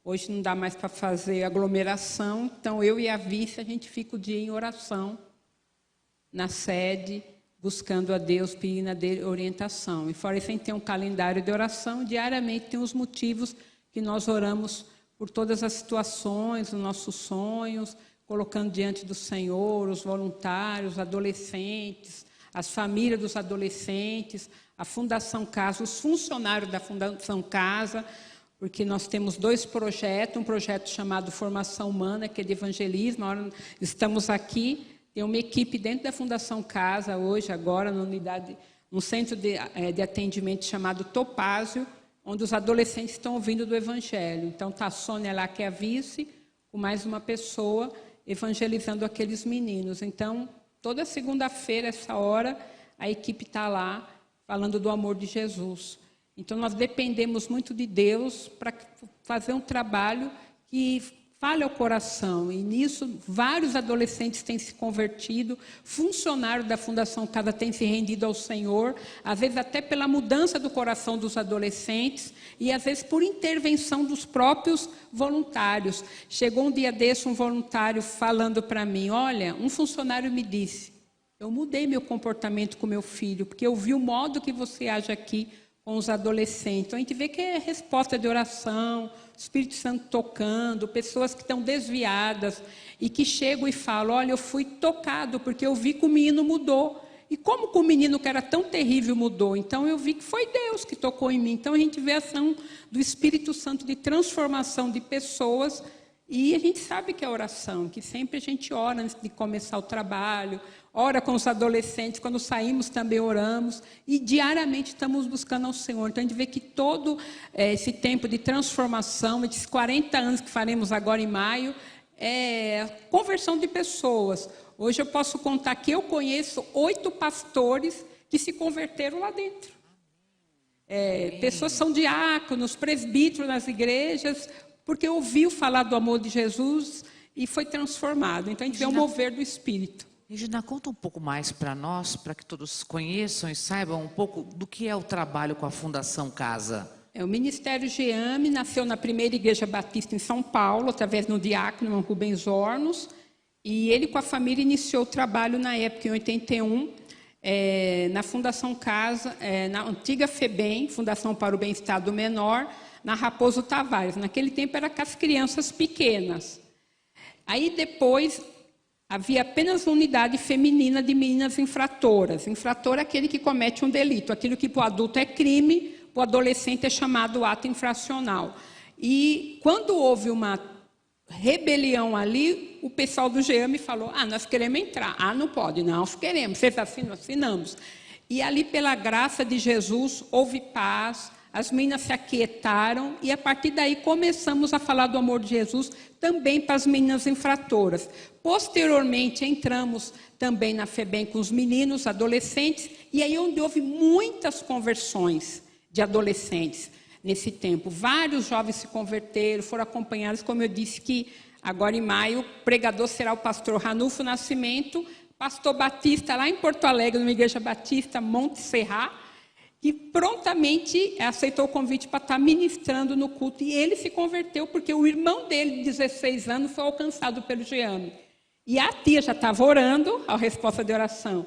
Hoje não dá mais para fazer aglomeração, então eu e a vice, a gente fica o dia em oração, na sede, buscando a Deus, pedindo a dele orientação. E fora isso, a gente tem um calendário de oração, diariamente tem os motivos que nós oramos por todas as situações, os nossos sonhos, colocando diante do Senhor os voluntários, os adolescentes, as famílias dos adolescentes, a Fundação Casa, os funcionários da Fundação Casa, porque nós temos dois projetos, um projeto chamado Formação Humana, que é de evangelismo. Estamos aqui, tem uma equipe dentro da Fundação Casa, hoje, agora, num centro de atendimento chamado Topázio, onde os adolescentes estão ouvindo do Evangelho. Então, está a Sônia lá, que é a vice, com mais uma pessoa, evangelizando aqueles meninos. Então, toda segunda-feira, essa hora, a equipe está lá, falando do amor de Jesus. Então, nós dependemos muito de Deus para fazer um trabalho que fale ao coração. E nisso, vários adolescentes têm se convertido, funcionários da Fundação Casa têm se rendido ao Senhor, às vezes até pela mudança do coração dos adolescentes e às vezes por intervenção dos próprios voluntários. Chegou um dia desse um voluntário falando para mim, olha, um funcionário me disse, eu mudei meu comportamento com meu filho, porque eu vi o modo que você age aqui com os adolescentes. Então, a gente vê que é resposta de oração, Espírito Santo tocando, pessoas que estão desviadas e que chegam e falam, olha, eu fui tocado porque eu vi que o menino mudou. E como que o menino que era tão terrível mudou? Então, eu vi que foi Deus que tocou em mim. Então, a gente vê a ação do Espírito Santo de transformação de pessoas. E a gente sabe que é oração, que sempre a gente ora antes de começar o trabalho, ora com os adolescentes, quando saímos também oramos, e diariamente estamos buscando ao Senhor. Então a gente vê que todo esse tempo de transformação, esses 40 anos que faremos agora em maio, é conversão de pessoas. Hoje eu posso contar que eu conheço 8 pastores que se converteram lá dentro. Pessoas são diáconos, presbíteros nas igrejas, porque ouviu falar do amor de Jesus e foi transformado. Então, a gente vê o mover do Espírito. Regina, conta um pouco mais para nós, para que todos conheçam e saibam um pouco do que é o trabalho com a Fundação Casa. O Ministério GEAME nasceu na primeira Igreja Batista em São Paulo, através do diácono Rubens Hornos, e ele com a família iniciou o trabalho na época, em 81, na Fundação Casa, na antiga FEBEM, Fundação para o Bem-Estar do Menor, na Raposo Tavares. Naquele tempo era com as crianças pequenas. Aí depois havia apenas uma unidade feminina de meninas infratoras. Infrator é aquele que comete um delito. Aquilo que para o adulto é crime, para o adolescente é chamado ato infracional. E quando houve uma rebelião ali, o pessoal do GEAME falou, nós queremos entrar. Não pode, não, nós queremos. Vocês assinam? Assinamos. E ali, pela graça de Jesus, houve paz. As meninas se aquietaram e, a partir daí, começamos a falar do amor de Jesus também para as meninas infratoras. Posteriormente, entramos também na FEBEM com os meninos, adolescentes, e aí onde houve muitas conversões de adolescentes nesse tempo. Vários jovens se converteram, foram acompanhados, como eu disse, que agora em maio, o pregador será o pastor Ranulfo Nascimento, pastor Batista, lá em Porto Alegre, numa igreja batista, Monte Serra, que prontamente aceitou o convite para estar ministrando no culto. E ele se converteu porque o irmão dele, de 16 anos, foi alcançado pelo GEAME. E a tia já estava orando, a resposta de oração,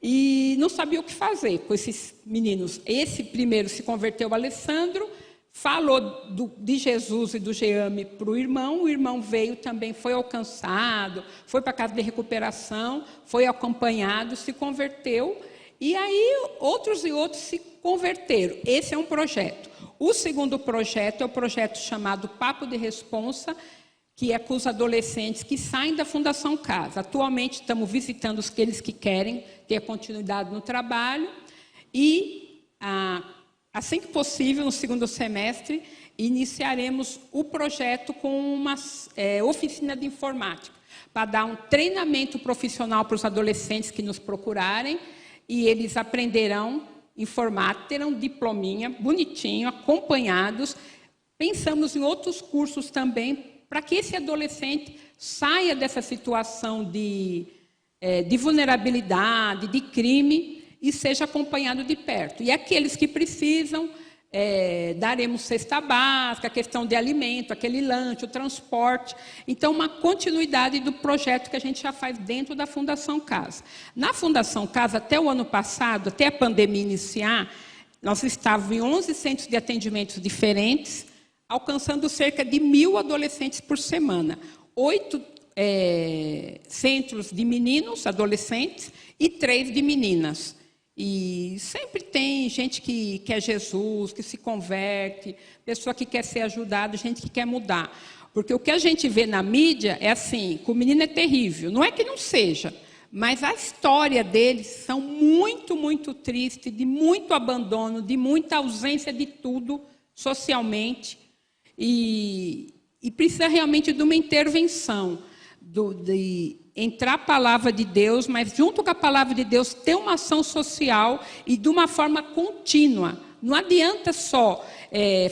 e não sabia o que fazer com esses meninos. Esse primeiro se converteu, o Alessandro, falou de Jesus e do GEAME para o irmão veio também, foi alcançado, foi para a casa de recuperação, foi acompanhado, se converteu. E aí, outros e outros se converteram. Esse é um projeto. O segundo projeto é o projeto chamado Papo de Responsa, que é com os adolescentes que saem da Fundação Casa. Atualmente, estamos visitando aqueles que querem ter continuidade no trabalho. E, assim que possível, no segundo semestre, iniciaremos o projeto com uma oficina de informática, para dar um treinamento profissional para os adolescentes que nos procurarem, e eles aprenderão informática, terão diplominha, bonitinho, acompanhados. Pensamos em outros cursos também, para que esse adolescente saia dessa situação de vulnerabilidade, de crime, e seja acompanhado de perto. E aqueles que precisam, daremos cesta básica, a questão de alimento, aquele lanche, o transporte. Então, uma continuidade do projeto que a gente já faz dentro da Fundação Casa. Na Fundação Casa, até o ano passado, até a pandemia iniciar, nós estávamos em 11 centros de atendimentos diferentes, alcançando cerca de 1.000 adolescentes por semana. 8 centros de meninos, adolescentes, e 3 de meninas. E sempre tem gente que quer Jesus, que se converte, pessoa que quer ser ajudada, gente que quer mudar. Porque o que a gente vê na mídia é assim, que o menino é terrível. Não é que não seja, mas a história deles são muito, muito triste, de muito abandono, de muita ausência de tudo socialmente. E precisa realmente de uma intervenção, de entrar a palavra de Deus, mas junto com a palavra de Deus ter uma ação social e de uma forma contínua. Não adianta só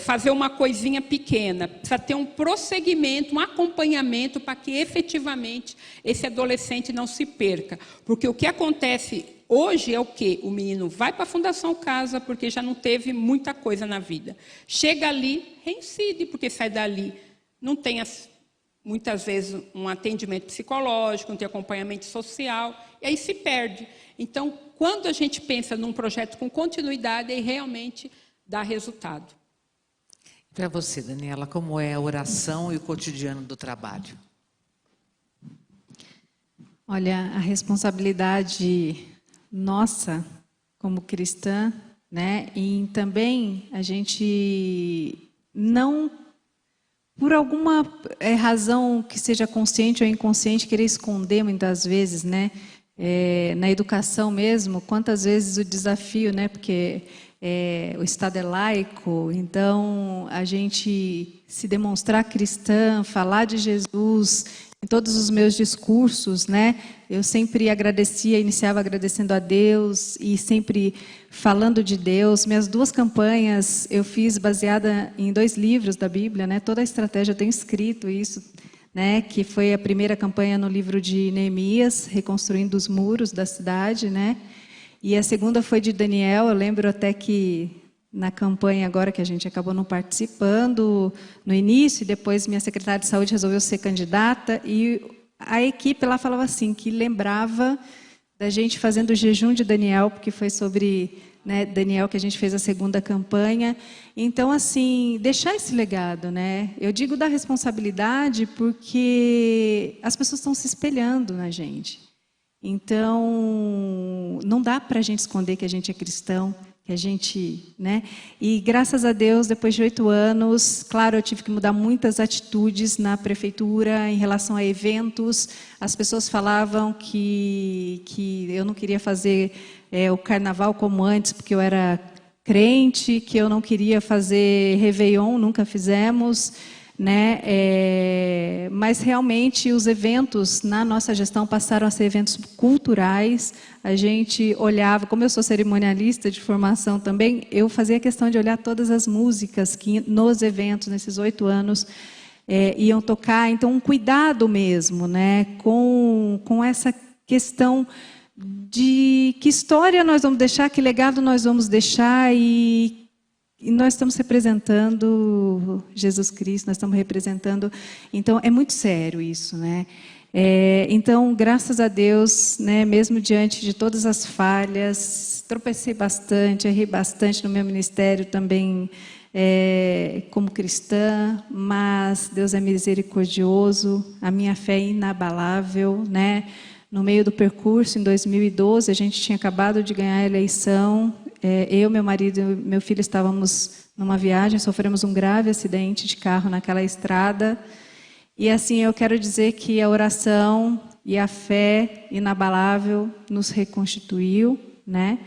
fazer uma coisinha pequena, precisa ter um prosseguimento, um acompanhamento para que efetivamente esse adolescente não se perca. Porque o que acontece hoje é o quê? O menino vai para a Fundação Casa porque já não teve muita coisa na vida. Chega ali, reincide, porque sai dali, não tem muitas vezes um atendimento psicológico, não tem acompanhamento social, e aí se perde. Então, quando a gente pensa num projeto com continuidade, aí realmente dá resultado. Para você, Daniela, como é a oração e o cotidiano do trabalho? Olha, a responsabilidade nossa como cristã, né? E também a gente não, por alguma razão que seja consciente ou inconsciente, querer esconder muitas vezes, né? Na educação mesmo, quantas vezes o desafio, né? Porque o Estado é laico, então a gente se demonstrar cristã, falar de Jesus em todos os meus discursos, né? Eu sempre iniciava agradecendo a Deus e sempre falando de Deus. Minhas 2 campanhas eu fiz baseada em 2 livros da Bíblia, né? Toda a estratégia eu tenho escrito isso, né? Que foi a primeira campanha no livro de Neemias, reconstruindo os muros da cidade, né? E a segunda foi de Daniel. Eu lembro até que na campanha agora que a gente acabou não participando no início, e depois minha secretária de saúde resolveu ser candidata, e a equipe lá falava assim, que lembrava da gente fazendo o jejum de Daniel, porque foi sobre, né, Daniel que a gente fez a segunda campanha. Então, assim, deixar esse legado, né? Eu digo da responsabilidade porque as pessoas estão se espelhando na gente. Então, não dá para a gente esconder que a gente é cristão, que a gente, né? E graças a Deus, depois de 8 anos, claro, eu tive que mudar muitas atitudes na prefeitura em relação a eventos. As pessoas falavam que eu não queria fazer o carnaval como antes, porque eu era crente, que eu não queria fazer Réveillon, nunca fizemos, né? Mas realmente os eventos na nossa gestão passaram a ser eventos culturais. A gente olhava, como eu sou cerimonialista de formação também, eu fazia questão de olhar todas as músicas que nos eventos, nesses 8 anos, iam tocar. Então, um cuidado mesmo, né? Com essa questão de que história nós vamos deixar, que legado nós vamos deixar, e nós estamos representando Jesus Cristo, nós estamos representando. Então, é muito sério isso, né? Então, graças a Deus, né, mesmo diante de todas as falhas, tropecei bastante, errei bastante no meu ministério também, como cristã, mas Deus é misericordioso, a minha fé é inabalável, né? No meio do percurso, em 2012, a gente tinha acabado de ganhar a eleição. Eu, meu marido e meu filho estávamos numa viagem, sofremos um grave acidente de carro naquela estrada. E assim, eu quero dizer que a oração e a fé inabalável nos reconstituiu, né?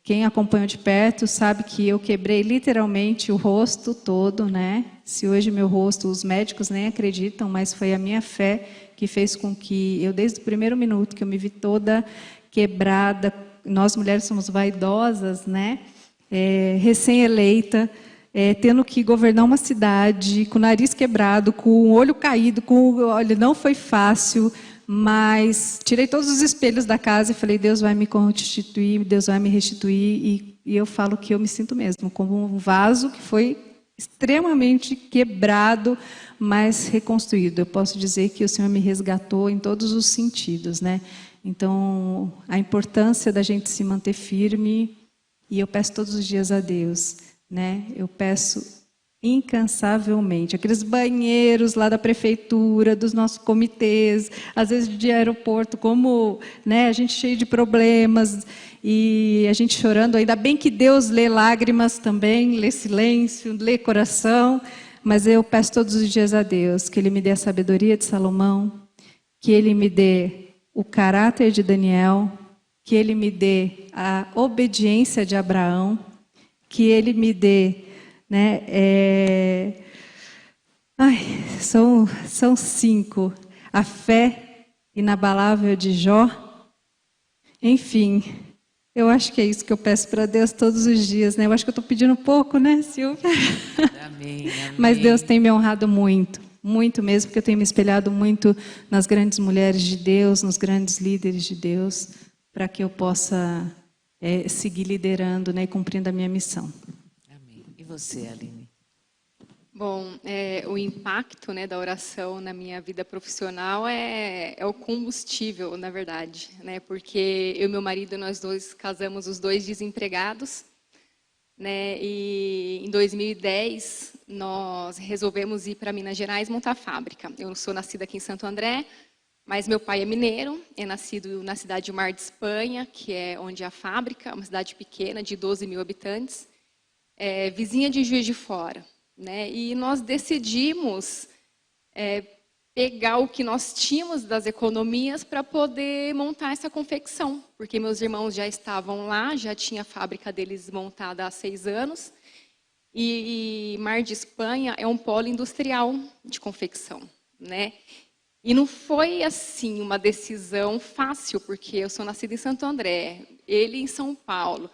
Quem acompanhou de perto sabe que eu quebrei literalmente o rosto todo, né? Se hoje meu rosto, os médicos nem acreditam, mas foi a minha fé que fez com que eu, desde o primeiro minuto que eu me vi toda quebrada, nós mulheres somos vaidosas, né? Recém-eleita, tendo que governar uma cidade, com o nariz quebrado, com o olho caído, olha, não foi fácil, mas tirei todos os espelhos da casa e falei, Deus vai me constituir, Deus vai me restituir, e eu falo que eu me sinto mesmo como um vaso que foi extremamente quebrado, mas reconstruído. Eu posso dizer que o Senhor me resgatou em todos os sentidos, né? Então, a importância da gente se manter firme, e eu peço todos os dias a Deus, né? Eu peço incansavelmente. Aqueles banheiros lá da prefeitura, dos nossos comitês, às vezes de aeroporto, como, né, a gente cheio de problemas e a gente chorando. Ainda bem que Deus lê lágrimas também, lê silêncio, lê coração, mas eu peço todos os dias a Deus que Ele me dê a sabedoria de Salomão, que Ele me dê o caráter de Daniel, que Ele me dê a obediência de Abraão, que Ele me dê, né, são 5, a fé inabalável de Jó, enfim, Eu acho que é isso que eu peço para Deus todos os dias, né? Eu acho que eu estou pedindo pouco, né, Silvia? Amém, amém. Mas Deus tem me honrado muito, muito mesmo, porque eu tenho me espelhado muito nas grandes mulheres de Deus, nos grandes líderes de Deus, para que eu possa seguir liderando, né, e cumprindo a minha missão. Amém. E você, Aline? Bom, o impacto, né, da oração na minha vida profissional é o combustível, na verdade, né? Porque eu e meu marido, nós dois casamos os dois desempregados, né? E em 2010 nós resolvemos ir para Minas Gerais montar a fábrica. Eu sou nascida aqui em Santo André, mas meu pai é mineiro, é nascido na cidade de Mar de Espanha, que é onde é a fábrica, uma cidade pequena de 12 mil habitantes, vizinha de Juiz de Fora. Né? E nós decidimos pegar o que nós tínhamos das economias para poder montar essa confecção, porque meus irmãos já estavam lá, já tinha a fábrica deles montada há 6 anos, e Mar de Espanha é um polo industrial de confecção. Né? E não foi assim uma decisão fácil, porque eu sou nascida em Santo André, ele em São Paulo,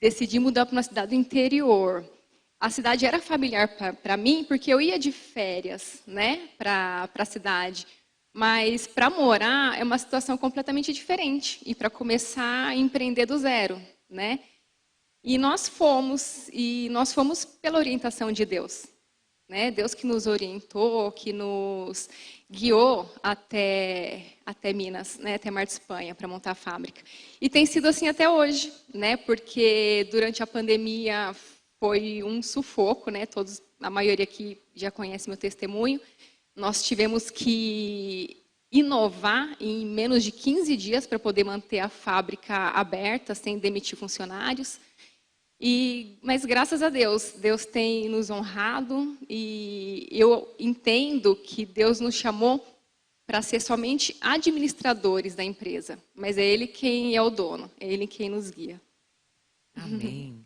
decidi mudar para uma cidade do interior. A cidade era familiar para mim, porque eu ia de férias, né, para a cidade. Mas para morar é uma situação completamente diferente. E para começar a empreender do zero, né? E nós fomos pela orientação de Deus. Né? Deus que nos orientou, que nos guiou até Minas, né? Até Mar de Espanha, para montar a fábrica. E tem sido assim até hoje, né? Porque durante a pandemia foi um sufoco, né? A maioria aqui já conhece meu testemunho. Nós tivemos que inovar em menos de 15 dias para poder manter a fábrica aberta, sem demitir funcionários. Mas graças a Deus, Deus tem nos honrado e eu entendo que Deus nos chamou para ser somente administradores da empresa. Mas é Ele quem é o dono, é Ele quem nos guia. Amém.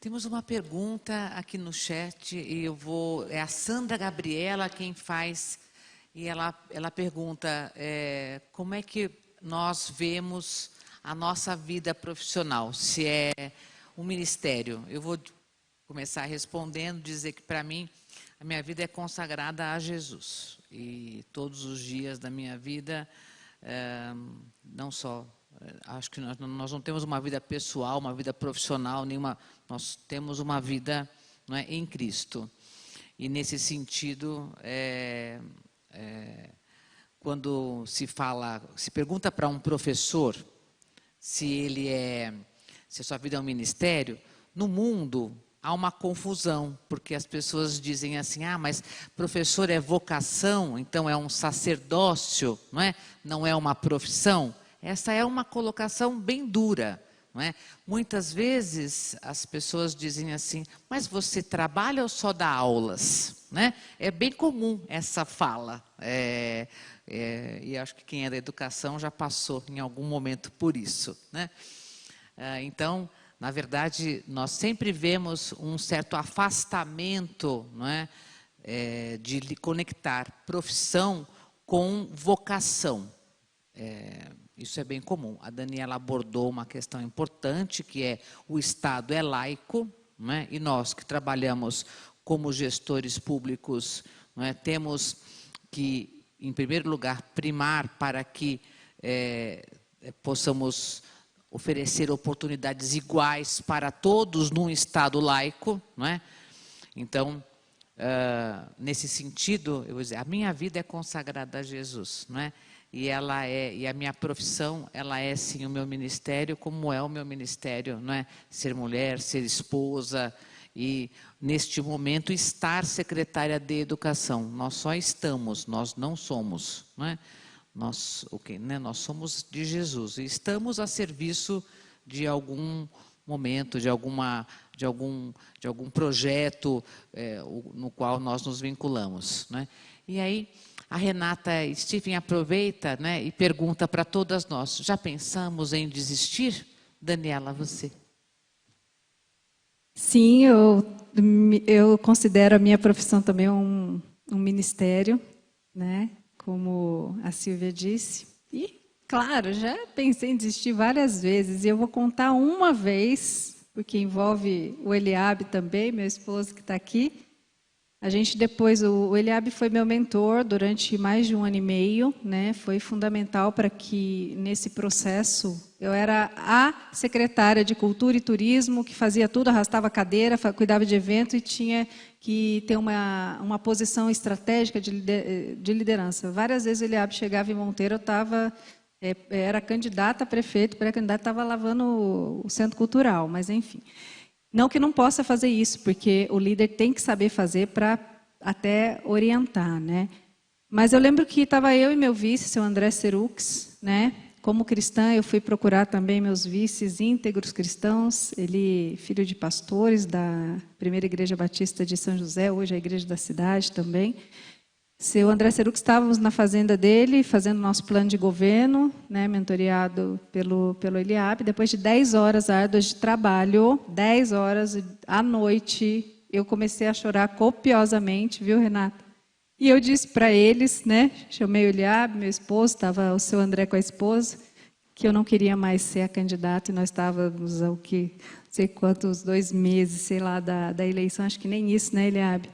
Temos uma pergunta aqui no chat, e é a Sandra Gabriela quem faz, e ela pergunta como é que nós vemos a nossa vida profissional, se é um ministério. Eu vou começar respondendo, dizer que para mim a minha vida é consagrada a Jesus, e todos os dias da minha vida, não só... Acho que nós não temos uma vida pessoal, uma vida profissional, nós temos uma vida, não é, em Cristo. E nesse sentido, quando se pergunta para um professor se a sua vida é um ministério, no mundo há uma confusão, porque as pessoas dizem assim, mas professor é vocação, então é um sacerdócio, não é uma profissão. Essa é uma colocação bem dura, não é? Muitas vezes as pessoas dizem assim, mas você trabalha ou só dá aulas? Né? É bem comum essa fala, e acho que quem é da educação já passou em algum momento por isso. Né? Então, na verdade, nós sempre vemos um certo afastamento, não é? De conectar profissão com vocação. Isso é bem comum. A Daniela abordou uma questão importante, que é o Estado é laico, não é? E nós que trabalhamos como gestores públicos, não é? Temos que, em primeiro lugar, primar para que possamos oferecer oportunidades iguais para todos num Estado laico, não é? Então, nesse sentido, eu vou dizer, a minha vida é consagrada a Jesus, não é? E a minha profissão, ela é sim o meu ministério, como é o meu ministério, não é? Ser mulher, ser esposa e, neste momento, estar secretária de educação. Nós só estamos, nós não somos, não é? Nós somos de Jesus e estamos a serviço de algum momento, de algum projeto no qual nós nos vinculamos, não é? E aí a Renata Stephen aproveita, né, e pergunta para todas nós, já pensamos em desistir? Daniela, você. Sim, eu considero a minha profissão também um ministério, né, como a Silvia disse. E Claro, já pensei em desistir várias vezes, e eu vou contar uma vez, porque envolve o Eliabe também, meu esposo que está aqui. A gente depois, o Eliabe foi meu mentor durante mais de 1 ano e meio, né? Foi fundamental para que nesse processo, eu era a secretária de Cultura e Turismo, que fazia tudo, arrastava a cadeira, cuidava de evento e tinha que ter uma posição estratégica de liderança. Várias vezes o Eliabe chegava em Monteiro, eu estava... era candidata a prefeito, pré-candidata, estava lavando o centro cultural, mas enfim. Não que não possa fazer isso, porque o líder tem que saber fazer para até orientar, né? Mas eu lembro que estava eu e meu vice, seu André Serux, né? Como cristã, eu fui procurar também meus vices íntegros cristãos, ele filho de pastores da Primeira Igreja Batista de São José, hoje é a igreja da cidade também. Seu André Serux, estávamos na fazenda dele, fazendo nosso plano de governo, né, mentoreado pelo Eliabe. Depois de 10 horas árduas de trabalho, 10 horas à noite, eu comecei a chorar copiosamente, viu, Renata? E eu disse para eles, né, chamei o Eliabe, meu esposo, estava o seu André com a esposa, que eu não queria mais ser a candidata, e nós estávamos, não sei quantos, 2 meses, sei lá, da eleição, acho que nem isso, né, Eliabe?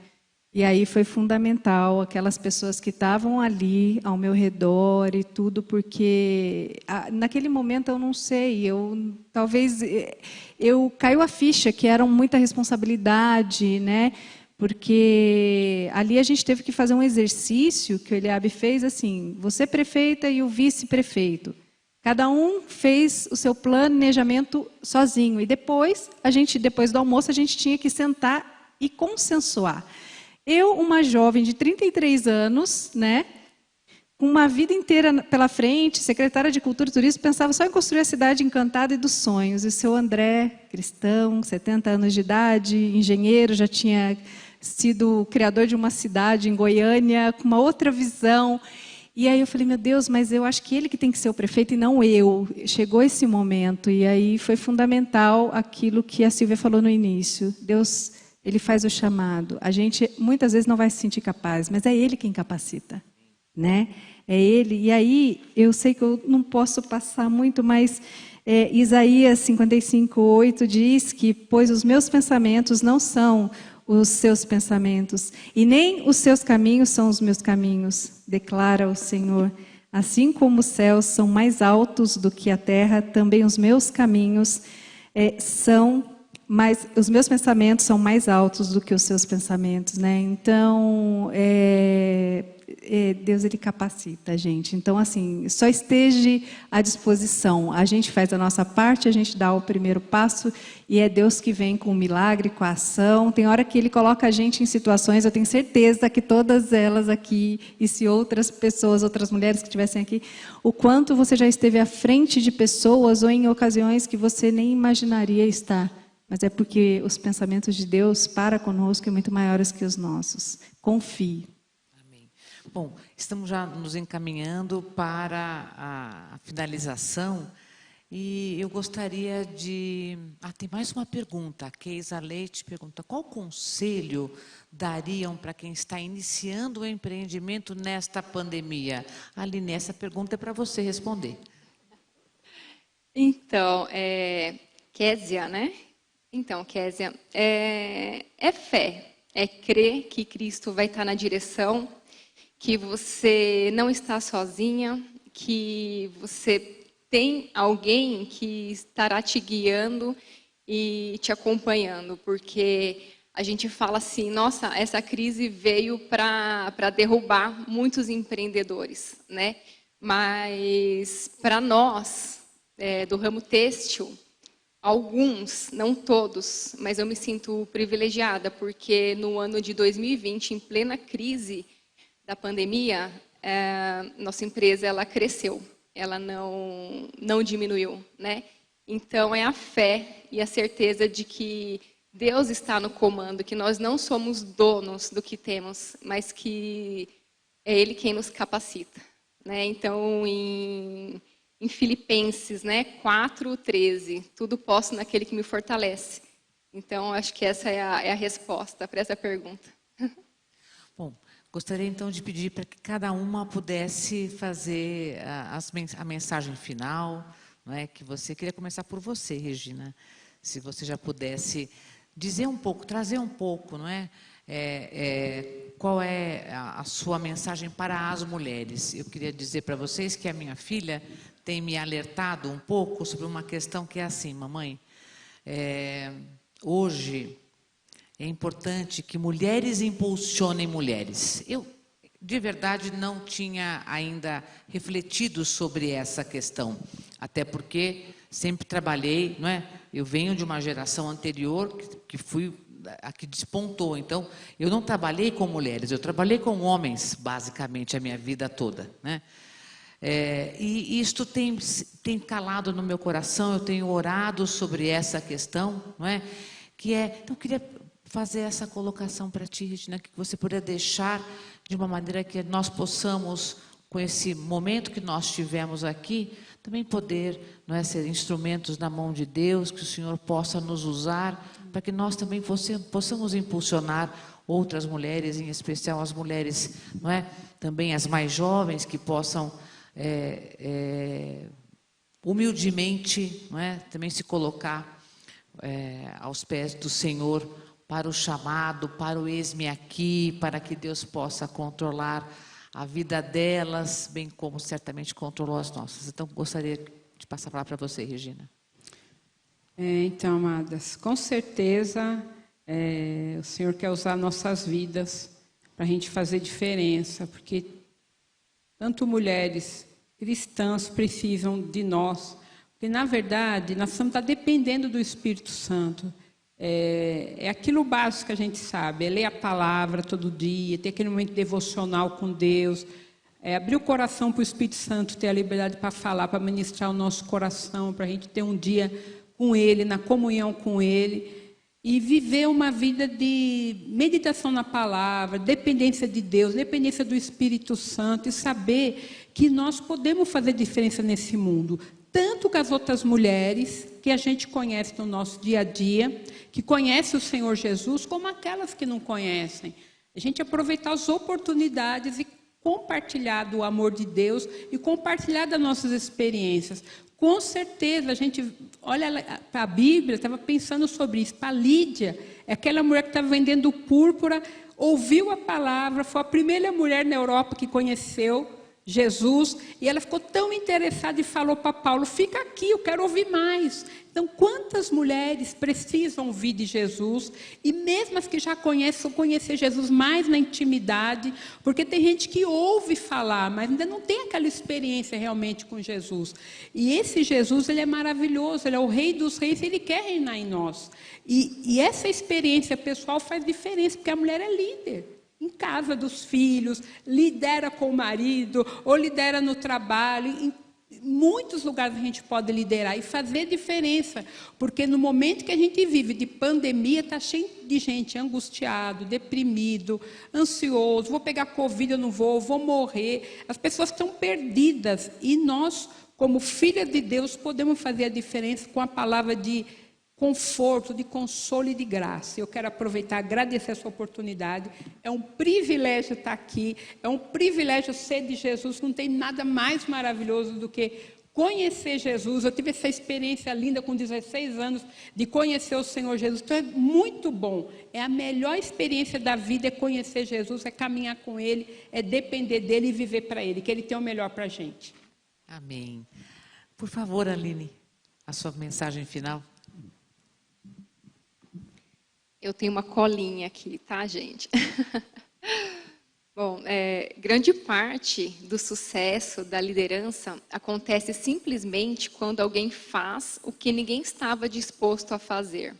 E aí foi fundamental, aquelas pessoas que estavam ali ao meu redor e tudo, porque naquele momento eu não sei, talvez eu caiu a ficha que era muita responsabilidade, né? Porque ali a gente teve que fazer um exercício que o Eliabe fez assim, você prefeita e o vice-prefeito. Cada um fez o seu planejamento sozinho e depois do almoço a gente tinha que sentar e consensuar. Eu, uma jovem de 33 anos, né, com uma vida inteira pela frente, secretária de Cultura e Turismo, pensava só em construir a cidade encantada e dos sonhos. E o seu André, cristão, 70 anos de idade, engenheiro, já tinha sido criador de uma cidade em Goiânia, com uma outra visão. E aí eu falei, meu Deus, mas eu acho que ele que tem que ser o prefeito e não eu. Chegou esse momento, e aí foi fundamental aquilo que a Silvia falou no início. Deus... Ele faz o chamado. A gente muitas vezes não vai se sentir capaz, mas é Ele quem capacita, né? É Ele. E aí eu sei que eu não posso passar muito, mas Isaías 55:8 diz que pois os meus pensamentos não são os seus pensamentos e nem os seus caminhos são os meus caminhos, declara o Senhor. Assim como os céus são mais altos do que a terra, também os meus caminhos mas os meus pensamentos são mais altos do que os seus pensamentos, né? Então, Deus, Ele capacita a gente. Então, assim, só esteja à disposição. A gente faz a nossa parte, a gente dá o primeiro passo e é Deus que vem com o milagre, com a ação. Tem hora que Ele coloca a gente em situações, eu tenho certeza que todas elas aqui, e se outras pessoas, outras mulheres que estivessem aqui, o quanto você já esteve à frente de pessoas ou em ocasiões que você nem imaginaria estar. Mas é porque os pensamentos de Deus para conosco são muito maiores que os nossos. Confie. Amém. Bom, estamos já nos encaminhando para a finalização e eu gostaria de... tem mais uma pergunta. A Keisa Leite pergunta, qual conselho dariam para quem está iniciando o empreendimento nesta pandemia? Aline, essa pergunta é para você responder. Então, Késia, né? Então, Késia, é fé, é crer que Cristo vai estar na direção, que você não está sozinha, que você tem alguém que estará te guiando e te acompanhando, porque a gente fala assim, nossa, essa crise veio para derrubar muitos empreendedores, né? Mas para nós, do ramo têxtil, alguns, não todos, mas eu me sinto privilegiada, porque no ano de 2020, em plena crise da pandemia, nossa empresa ela cresceu, ela não diminuiu, né? Então, é a fé e a certeza de que Deus está no comando, que nós não somos donos do que temos, mas que é Ele quem nos capacita, né? Então, em Filipenses, né, 4:13, tudo posso naquele que me fortalece. Então, acho que essa é a resposta para essa pergunta. Bom, Gostaria, então, de pedir para que cada uma pudesse fazer a mensagem final, não é? Que você queria começar por você, Regina. Se você já pudesse dizer um pouco, trazer um pouco, não é? Qual é a sua mensagem para as mulheres? Eu queria dizer para vocês que a minha filha tem me alertado um pouco sobre uma questão que é assim, mamãe, hoje é importante que mulheres impulsionem mulheres. Eu, de verdade, não tinha ainda refletido sobre essa questão, até porque sempre trabalhei, não é? Eu venho de uma geração anterior que fui a que despontou. Então, eu não trabalhei com mulheres, eu trabalhei com homens, basicamente, a minha vida toda, né? E isto tem calado no meu coração, eu tenho orado sobre essa questão, não é? Então, eu queria fazer essa colocação para ti, Regina, que você puder deixar de uma maneira que nós possamos, com esse momento que nós tivemos aqui, também poder, não é, ser instrumentos na mão de Deus, que o Senhor possa nos usar, para que nós também possamos impulsionar outras mulheres, em especial as mulheres, não é, também as mais jovens, que possam humildemente, não é, também se colocar aos pés do Senhor, para o chamado, para o eis-me aqui, para que Deus possa controlar a vida delas, bem como certamente controlou as nossas. Então, gostaria de passar a palavra para você, Regina. Então, amadas, com certeza o Senhor quer usar nossas vidas para a gente fazer diferença, porque tanto mulheres cristãs precisam de nós, porque, na verdade, nós estamos dependendo do Espírito Santo. É aquilo básico que a gente sabe, ler a palavra todo dia, ter aquele momento devocional com Deus, abrir o coração para o Espírito Santo, ter a liberdade para falar, para ministrar o nosso coração, para a gente ter um dia com Ele, na comunhão com Ele, e viver uma vida de meditação na palavra, dependência de Deus, dependência do Espírito Santo, e saber que nós podemos fazer diferença nesse mundo, tanto com as outras mulheres que a gente conhece no nosso dia a dia, que conhecem o Senhor Jesus, como aquelas que não conhecem. A gente aproveitar as oportunidades e compartilhar do amor de Deus e compartilhar das nossas experiências. Com certeza, a gente olha para a Bíblia, estava pensando sobre isso. Para Lídia, aquela mulher que estava vendendo púrpura, ouviu a palavra, foi a primeira mulher na Europa que conheceu Jesus, e ela ficou tão interessada e falou para Paulo, fica aqui, eu quero ouvir mais. Então, quantas mulheres precisam ouvir de Jesus, e mesmo as que já conhecem, conhecer Jesus mais na intimidade, porque tem gente que ouve falar, mas ainda não tem aquela experiência realmente com Jesus. E esse Jesus, ele é maravilhoso, ele é o Rei dos Reis, ele quer reinar em nós. E essa experiência pessoal faz diferença, porque a mulher é líder. Em casa dos filhos, lidera com o marido, ou lidera no trabalho. Em muitos lugares a gente pode liderar e fazer diferença, porque no momento que a gente vive de pandemia, está cheio de gente angustiado, deprimido, ansioso, vou pegar Covid, eu não vou morrer. As pessoas estão perdidas, e nós, como filhas de Deus, podemos fazer a diferença com a palavra de conforto, de consolo e de graça. Eu quero aproveitar, agradecer essa oportunidade. É um privilégio estar aqui, é um privilégio ser de Jesus. Não tem nada mais maravilhoso do que conhecer Jesus. Eu tive essa experiência linda com 16 anos de conhecer o Senhor Jesus. Então é muito bom. É a melhor experiência da vida, é conhecer Jesus, é caminhar com Ele, é depender dEle e viver para Ele, que Ele tem o melhor para a gente. Amém. Por favor, Aline, a sua mensagem final. Eu tenho uma colinha aqui, tá, gente? Bom, grande parte do sucesso da liderança acontece simplesmente quando alguém faz o que ninguém estava disposto a fazer.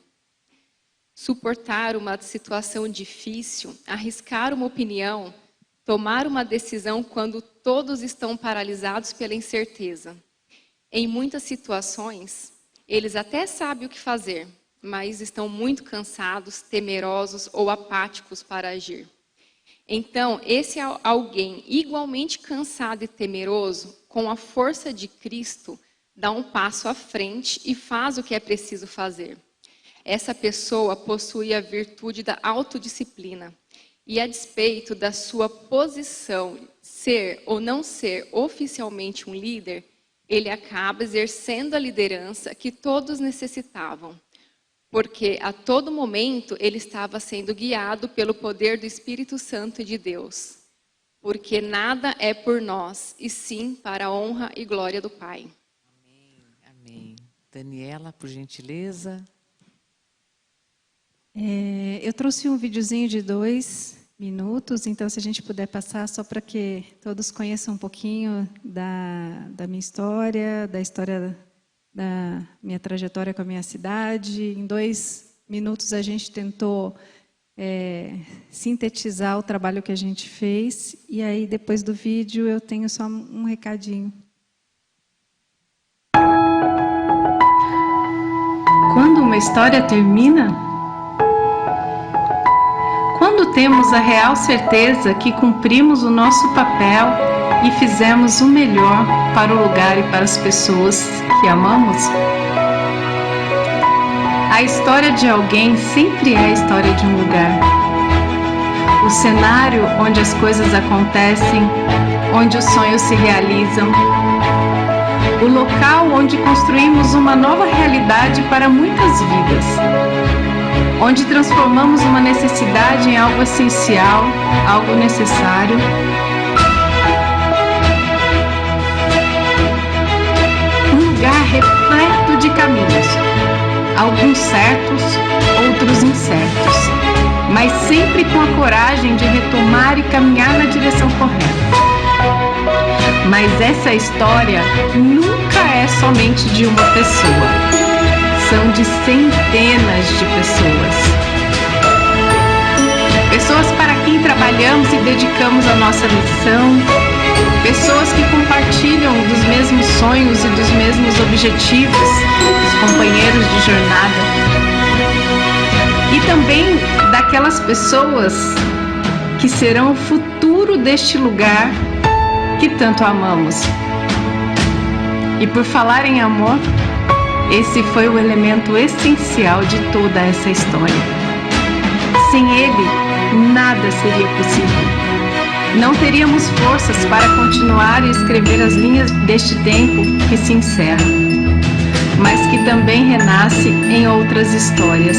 Suportar uma situação difícil, arriscar uma opinião, tomar uma decisão quando todos estão paralisados pela incerteza. Em muitas situações, eles até sabem o que fazer, mas estão muito cansados, temerosos ou apáticos para agir. Então, esse alguém igualmente cansado e temeroso, com a força de Cristo, dá um passo à frente e faz o que é preciso fazer. Essa pessoa possui a virtude da autodisciplina. E a despeito da sua posição, ser ou não ser oficialmente um líder, ele acaba exercendo a liderança que todos necessitavam. Porque a todo momento ele estava sendo guiado pelo poder do Espírito Santo de Deus. Porque nada é por nós, e sim para a honra e glória do Pai. Amém, amém. Daniela, por gentileza. Eu trouxe um videozinho de 2 minutos, então se a gente puder passar só para que todos conheçam um pouquinho da minha história, da história da minha trajetória com a minha cidade. Em 2 minutos a gente tentou sintetizar o trabalho que a gente fez, e aí depois do vídeo eu tenho só um recadinho. Quando uma história termina, quando temos a real certeza que cumprimos o nosso papel e fizemos o melhor para o lugar e para as pessoas que amamos, a história de alguém sempre é a história de um lugar. O cenário onde as coisas acontecem, onde os sonhos se realizam. O local onde construímos uma nova realidade para muitas vidas. Onde transformamos uma necessidade em algo essencial, algo necessário. Um lugar repleto de caminhos, alguns certos, outros incertos, mas sempre com a coragem de retomar e caminhar na direção correta. Mas essa história nunca é somente de uma pessoa. São de centenas de pessoas. Pessoas para quem trabalhamos e dedicamos a nossa missão. Pessoas que compartilham dos mesmos sonhos e dos mesmos objetivos, os companheiros de jornada. E também daquelas pessoas que serão o futuro deste lugar que tanto amamos. E por falar em amor, esse foi o elemento essencial de toda essa história. Sem ele, nada seria possível. Não teríamos forças para continuar e escrever as linhas deste tempo que se encerra, mas que também renasce em outras histórias.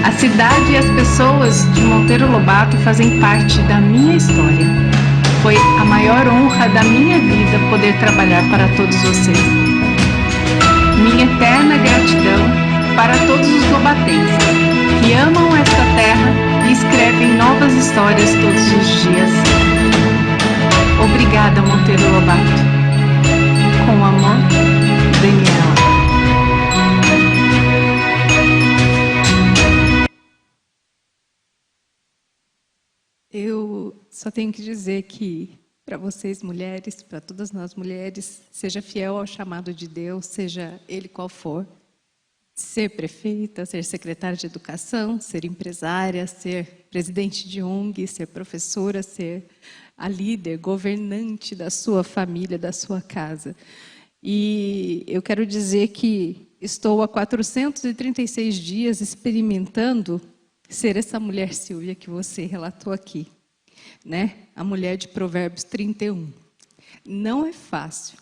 A cidade e as pessoas de Monteiro Lobato fazem parte da minha história. Foi a maior honra da minha vida poder trabalhar para todos vocês. Minha eterna gratidão para todos os lobatenses que amam esta terra e escrevem novas histórias todos os dias. Obrigada, Monteiro Lobato. Com amor, Daniela. Eu só tenho que dizer que, para vocês mulheres, para todas nós mulheres, seja fiel ao chamado de Deus, seja ele qual for. Ser prefeita, ser secretária de educação, ser empresária, ser presidente de ONG, ser professora, ser a líder, governante da sua família, da sua casa. E eu quero dizer que estou há 436 dias experimentando ser essa mulher Silvia que você relatou aqui, né? A mulher de Provérbios 31. Não é fácil,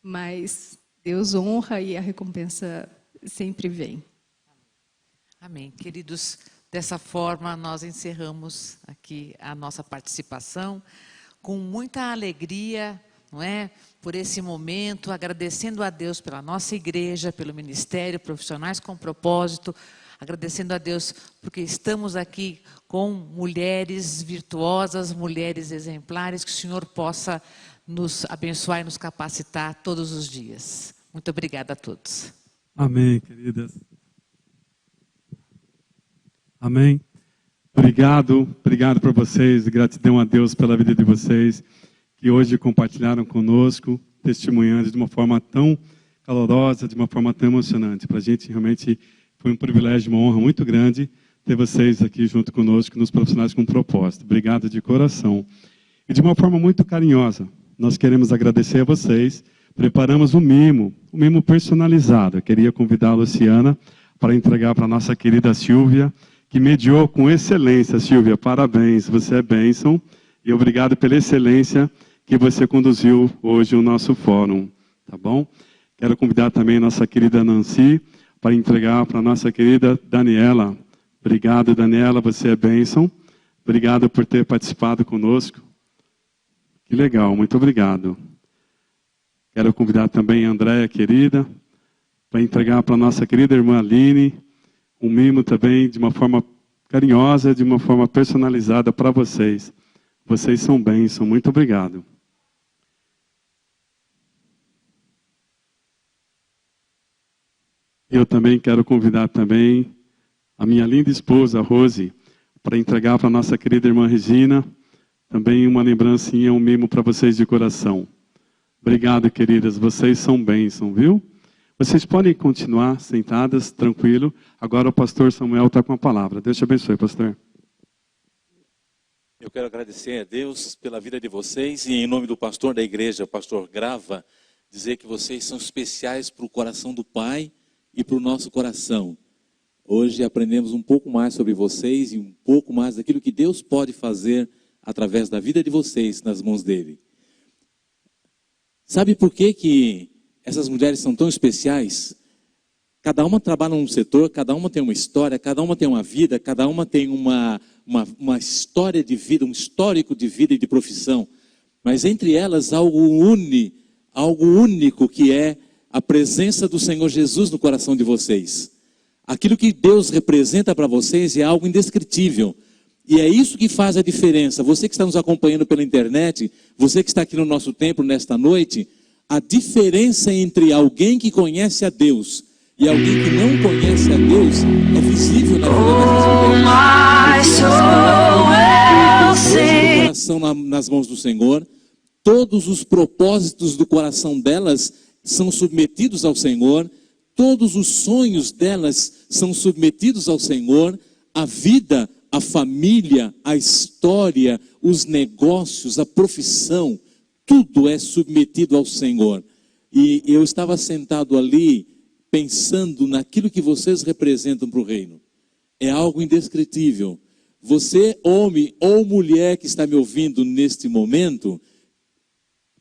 mas Deus honra e a recompensa sempre vem. Amém. Queridos, dessa forma nós encerramos aqui a nossa participação com muita alegria, não é? Por esse momento, agradecendo a Deus pela nossa igreja, pelo ministério, profissionais com propósito, agradecendo a Deus porque estamos aqui com mulheres virtuosas, mulheres exemplares, que o Senhor possa nos abençoar e nos capacitar todos os dias. Muito obrigada a todos. Amém, queridas. Amém. Obrigado por vocês, gratidão a Deus pela vida de vocês, que hoje compartilharam conosco, testemunhando de uma forma tão calorosa, de uma forma tão emocionante. Para a gente realmente foi um privilégio, uma honra muito grande ter vocês aqui junto conosco, nos Profissionais com Propósito. Obrigado de coração. E de uma forma muito carinhosa, nós queremos agradecer a vocês. Preparamos um mimo personalizado. Eu queria convidar a Luciana para entregar para a nossa querida Silvia, que mediou com excelência. Silvia, parabéns, você é bênção. E obrigado pela excelência que você conduziu hoje o nosso fórum, tá bom? Quero convidar também a nossa querida Nancy para entregar para a nossa querida Daniela. Obrigado, Daniela, você é bênção. Obrigado por ter participado conosco. Que legal, muito obrigado. Quero convidar também a Andréia, querida, para entregar para a nossa querida irmã Aline um mimo também de uma forma carinhosa, de uma forma personalizada para vocês. Vocês são bênção, muito obrigado. Eu também quero convidar também a minha linda esposa, Rose, para entregar para a nossa querida irmã Regina, também uma lembrancinha, um mimo para vocês de coração. Obrigado, queridas, vocês são bênção, viu? Vocês podem continuar sentadas, tranquilo. Agora o pastor Samuel está com a palavra. Deus te abençoe, pastor. Eu quero agradecer a Deus pela vida de vocês e em nome do pastor da igreja, o pastor Grava, dizer que vocês são especiais para o coração do Pai e para o nosso coração. Hoje aprendemos um pouco mais sobre vocês e um pouco mais daquilo que Deus pode fazer através da vida de vocês nas mãos dele. Sabe por que essas mulheres são tão especiais? Cada uma trabalha num setor, cada uma tem uma história, cada uma tem uma vida, cada uma tem uma história de vida, um histórico de vida e de profissão. Mas entre elas algo único que é a presença do Senhor Jesus no coração de vocês. Aquilo que Deus representa para vocês é algo indescritível. E é isso que faz a diferença. Você que está nos acompanhando pela internet, você que está aqui no nosso templo nesta noite, a diferença entre alguém que conhece a Deus e alguém que não conhece a Deus é visível na vida dessas mulheres. Coração nas mãos do Senhor, todos os propósitos do coração delas são submetidos ao Senhor, todos os sonhos delas são submetidos ao Senhor, a vida, a família, a história, os negócios, a profissão, tudo é submetido ao Senhor. E eu estava sentado ali, pensando naquilo que vocês representam para o reino. É algo indescritível. Você, homem ou mulher que está me ouvindo neste momento,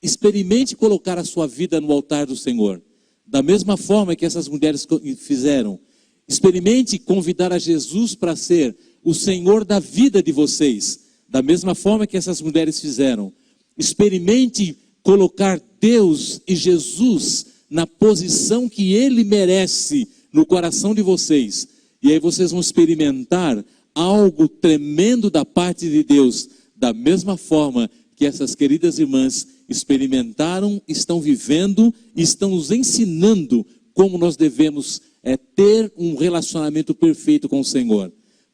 experimente colocar a sua vida no altar do Senhor. Da mesma forma que essas mulheres fizeram. Experimente convidar a Jesus para ser o Senhor da vida de vocês. Da mesma forma que essas mulheres fizeram. Experimente colocar Deus e Jesus na posição que Ele merece no coração de vocês. E aí vocês vão experimentar algo tremendo da parte de Deus. Da mesma forma que essas queridas irmãs experimentaram, estão vivendo, estão nos ensinando como nós devemos ter um relacionamento perfeito com o Senhor.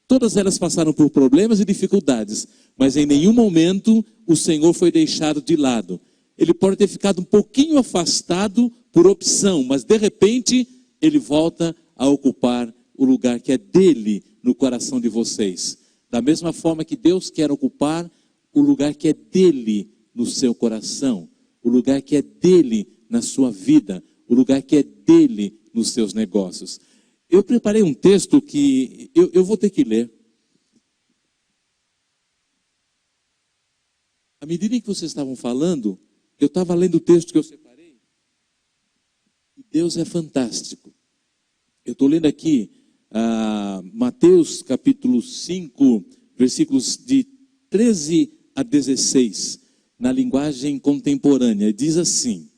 Todas elas passaram por problemas e dificuldades, mas em nenhum momento o Senhor foi deixado de lado. Ele pode ter ficado um pouquinho afastado por opção, mas de repente ele volta a ocupar o lugar que é dele no coração de vocês. Da mesma forma que Deus quer ocupar o lugar que é dele no seu coração, o lugar que é dele na sua vida, o lugar que é dele nos seus negócios. Eu preparei um texto que eu vou ter que ler. À medida que vocês estavam falando, eu estava lendo o texto que eu separei. E Deus é fantástico. Eu estou lendo aqui Mateus capítulo 5, versículos de 13 a 16, na linguagem contemporânea. Diz assim: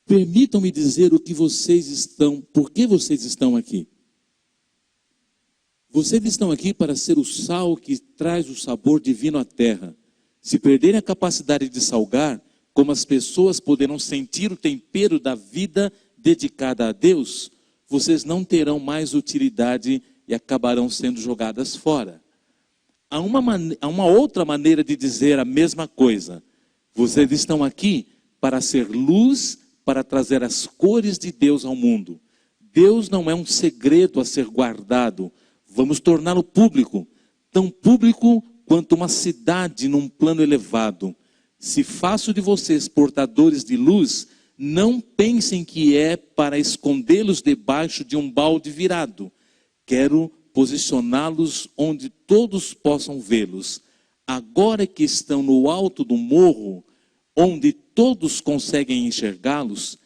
permitam-me dizer por que vocês estão aqui. Vocês estão aqui para ser o sal que traz o sabor divino à terra. Se perderem a capacidade de salgar, como as pessoas poderão sentir o tempero da vida dedicada a Deus, vocês não terão mais utilidade e acabarão sendo jogadas fora. Há uma outra maneira de dizer a mesma coisa. Vocês estão aqui para ser luz, para trazer as cores de Deus ao mundo. Deus não é um segredo a ser guardado. Vamos torná-lo público. Tão público quanto uma cidade num plano elevado. Se faço de vocês portadores de luz, não pensem que é para escondê-los debaixo de um balde virado. Quero posicioná-los onde todos possam vê-los. Agora que estão no alto do morro, onde todos conseguem enxergá-los,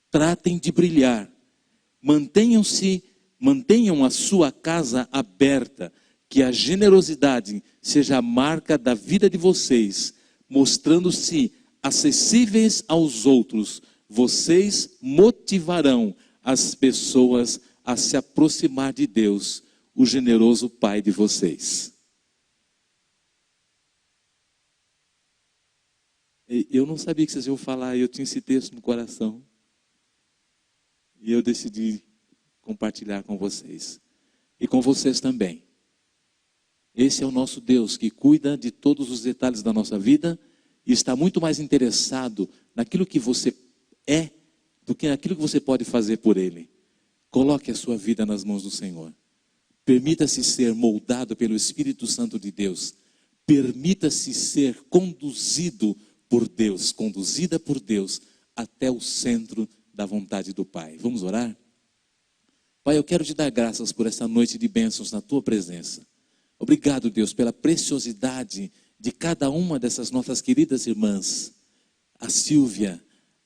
tratem de brilhar. Mantenham a sua casa aberta, que a generosidade seja a marca da vida de vocês, mostrando-se acessíveis aos outros. Vocês motivarão as pessoas a se aproximar de Deus, o generoso Pai de vocês. Eu não sabia que vocês iam falar, eu tinha esse texto no coração. E eu decidi compartilhar com vocês. E com vocês também. Esse é o nosso Deus que cuida de todos os detalhes da nossa vida e está muito mais interessado naquilo que você é do que naquilo que você pode fazer por Ele. Coloque a sua vida nas mãos do Senhor. Permita-se ser moldado pelo Espírito Santo de Deus. Permita-se ser conduzido por Deus, conduzida por Deus até o centro da vontade do Pai. Vamos orar? Pai, eu quero te dar graças por essa noite de bênçãos na tua presença. Obrigado, Deus, pela preciosidade de cada uma dessas nossas queridas irmãs. A Silvia,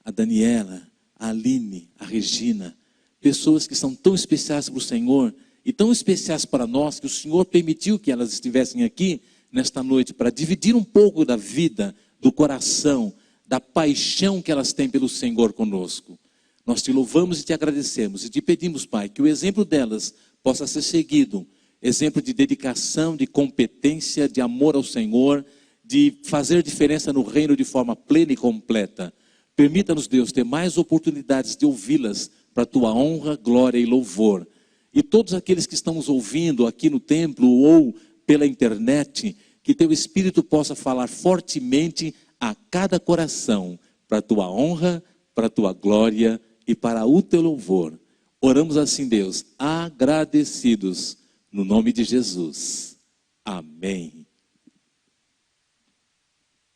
a Daniela, a Aline, a Regina. Pessoas que são tão especiais para o Senhor e tão especiais para nós, que o Senhor permitiu que elas estivessem aqui nesta noite para dividir um pouco da vida, do coração, da paixão que elas têm pelo Senhor conosco. Nós te louvamos e te agradecemos e te pedimos, Pai, que o exemplo delas possa ser seguido. Exemplo de dedicação, de competência, de amor ao Senhor, de fazer diferença no reino de forma plena e completa. Permita-nos, Deus, ter mais oportunidades de ouvi-las para a tua honra, glória e louvor. E todos aqueles que estão nos ouvindo aqui no templo ou pela internet, que teu Espírito possa falar fortemente a cada coração, para a tua honra, para a tua glória e para o teu louvor. Oramos assim, Deus, agradecidos, no nome de Jesus. Amém.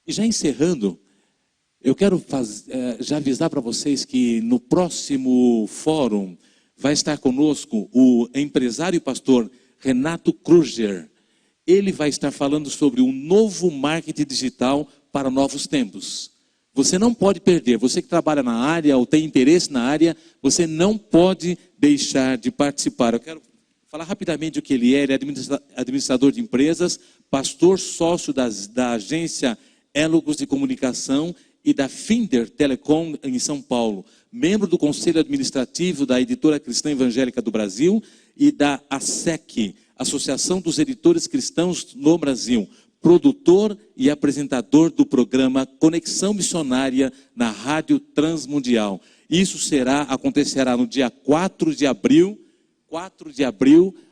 E já encerrando, eu quero já avisar para vocês que no próximo fórum vai estar conosco o empresário e pastor Renato Kruger. Ele vai estar falando sobre um novo marketing digital para novos tempos. Você não pode perder, você que trabalha na área ou tem interesse na área, você não pode deixar de participar. Eu quero falar rapidamente o que ele é. Ele é administrador de empresas, pastor sócio da agência Élogos de Comunicação e da Finder Telecom em São Paulo, membro do Conselho Administrativo da Editora Cristã Evangélica do Brasil e da ASEC, Associação dos Editores Cristãos no Brasil, produtor e apresentador do programa Conexão Missionária na Rádio Transmundial. Isso acontecerá no dia 4 de abril,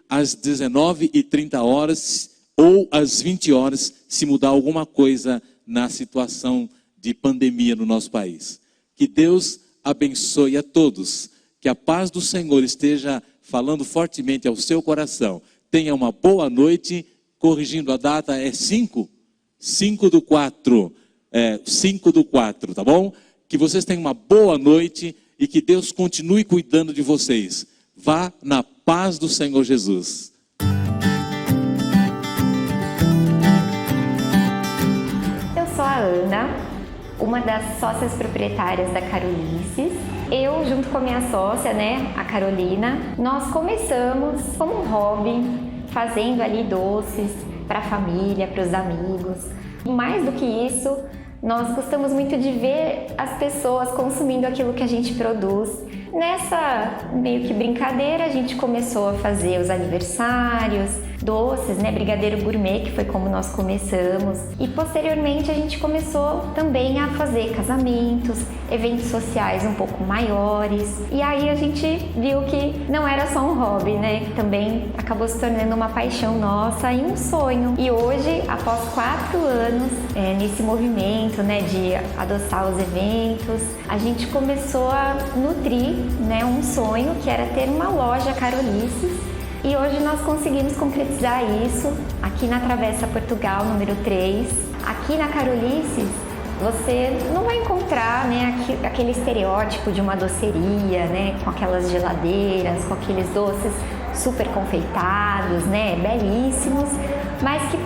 às 19h30 ou às 20 horas, se mudar alguma coisa na situação de pandemia no nosso país. Que Deus abençoe a todos. Que a paz do Senhor esteja falando fortemente ao seu coração. Tenha uma boa noite. Corrigindo a data, é 5/4. 5/4, tá bom? Que vocês tenham uma boa noite e que Deus continue cuidando de vocês. Vá na paz do Senhor Jesus. Eu sou a Ana, uma das sócias proprietárias da Carolices. Eu, junto com a minha sócia, a Carolina, nós começamos como um hobby, fazendo ali doces para a família, para os amigos. E mais do que isso, nós gostamos muito de ver as pessoas consumindo aquilo que a gente produz. Nessa meio que brincadeira, a gente começou a fazer os aniversários, doces, brigadeiro gourmet, que foi como nós começamos. E posteriormente a gente começou também a fazer casamentos, eventos sociais um pouco maiores. E aí a gente viu que não era só um hobby, que também acabou se tornando uma paixão nossa e um sonho. E hoje, após 4 anos nesse movimento, de adoçar os eventos, a gente começou a nutrir um sonho que era ter uma loja Carolices. E hoje nós conseguimos concretizar isso aqui na Travessa Portugal, número 3. Aqui na Carolices, você não vai encontrar aquele estereótipo de uma doceria, com aquelas geladeiras, com aqueles doces super confeitados, né, belíssimos, mas que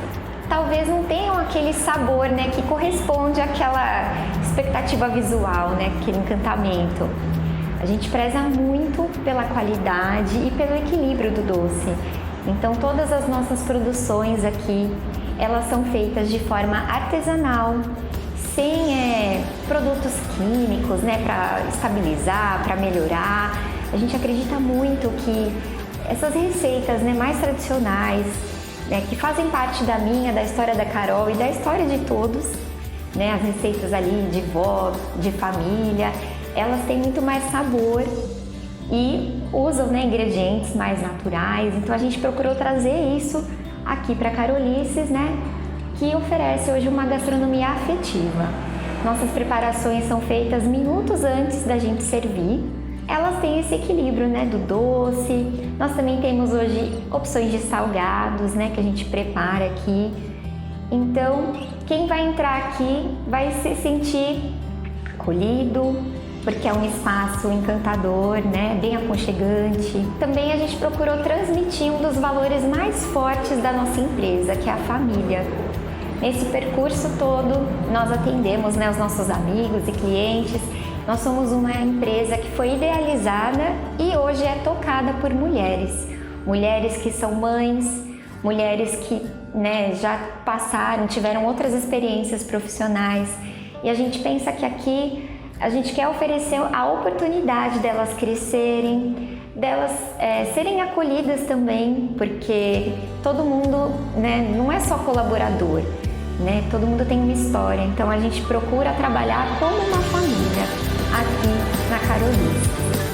talvez não tenham aquele sabor, né, que corresponde àquela expectativa visual, né, aquele encantamento. A gente preza muito pela qualidade e pelo equilíbrio do doce. Então todas as nossas produções aqui, elas são feitas de forma artesanal, sem produtos químicos, né, para estabilizar, para melhorar. A gente acredita muito que essas receitas, né, mais tradicionais, né, que fazem parte da história da Carol e da história de todos, né, as receitas ali de vó, de família, elas têm muito mais sabor e usam, né, ingredientes mais naturais. Então a gente procurou trazer isso aqui para Carolices, né, que oferece hoje uma gastronomia afetiva. Nossas preparações são feitas minutos antes da gente servir. Elas têm esse equilíbrio, né, do doce. Nós também temos hoje opções de salgados, né, que a gente prepara aqui. Então, quem vai entrar aqui vai se sentir acolhido, porque é um espaço encantador, né, bem aconchegante. Também a gente procurou transmitir um dos valores mais fortes da nossa empresa, que é a família. Nesse percurso todo, nós atendemos, né, os nossos amigos e clientes. Nós somos uma empresa que foi idealizada e hoje é tocada por mulheres. Mulheres que são mães, mulheres que, né, já tiveram outras experiências profissionais. E a gente pensa que aqui a gente quer oferecer a oportunidade delas crescerem, delas serem acolhidas também, porque todo mundo, né, não é só colaborador, né, todo mundo tem uma história. Então a gente procura trabalhar como uma família aqui na Carolices.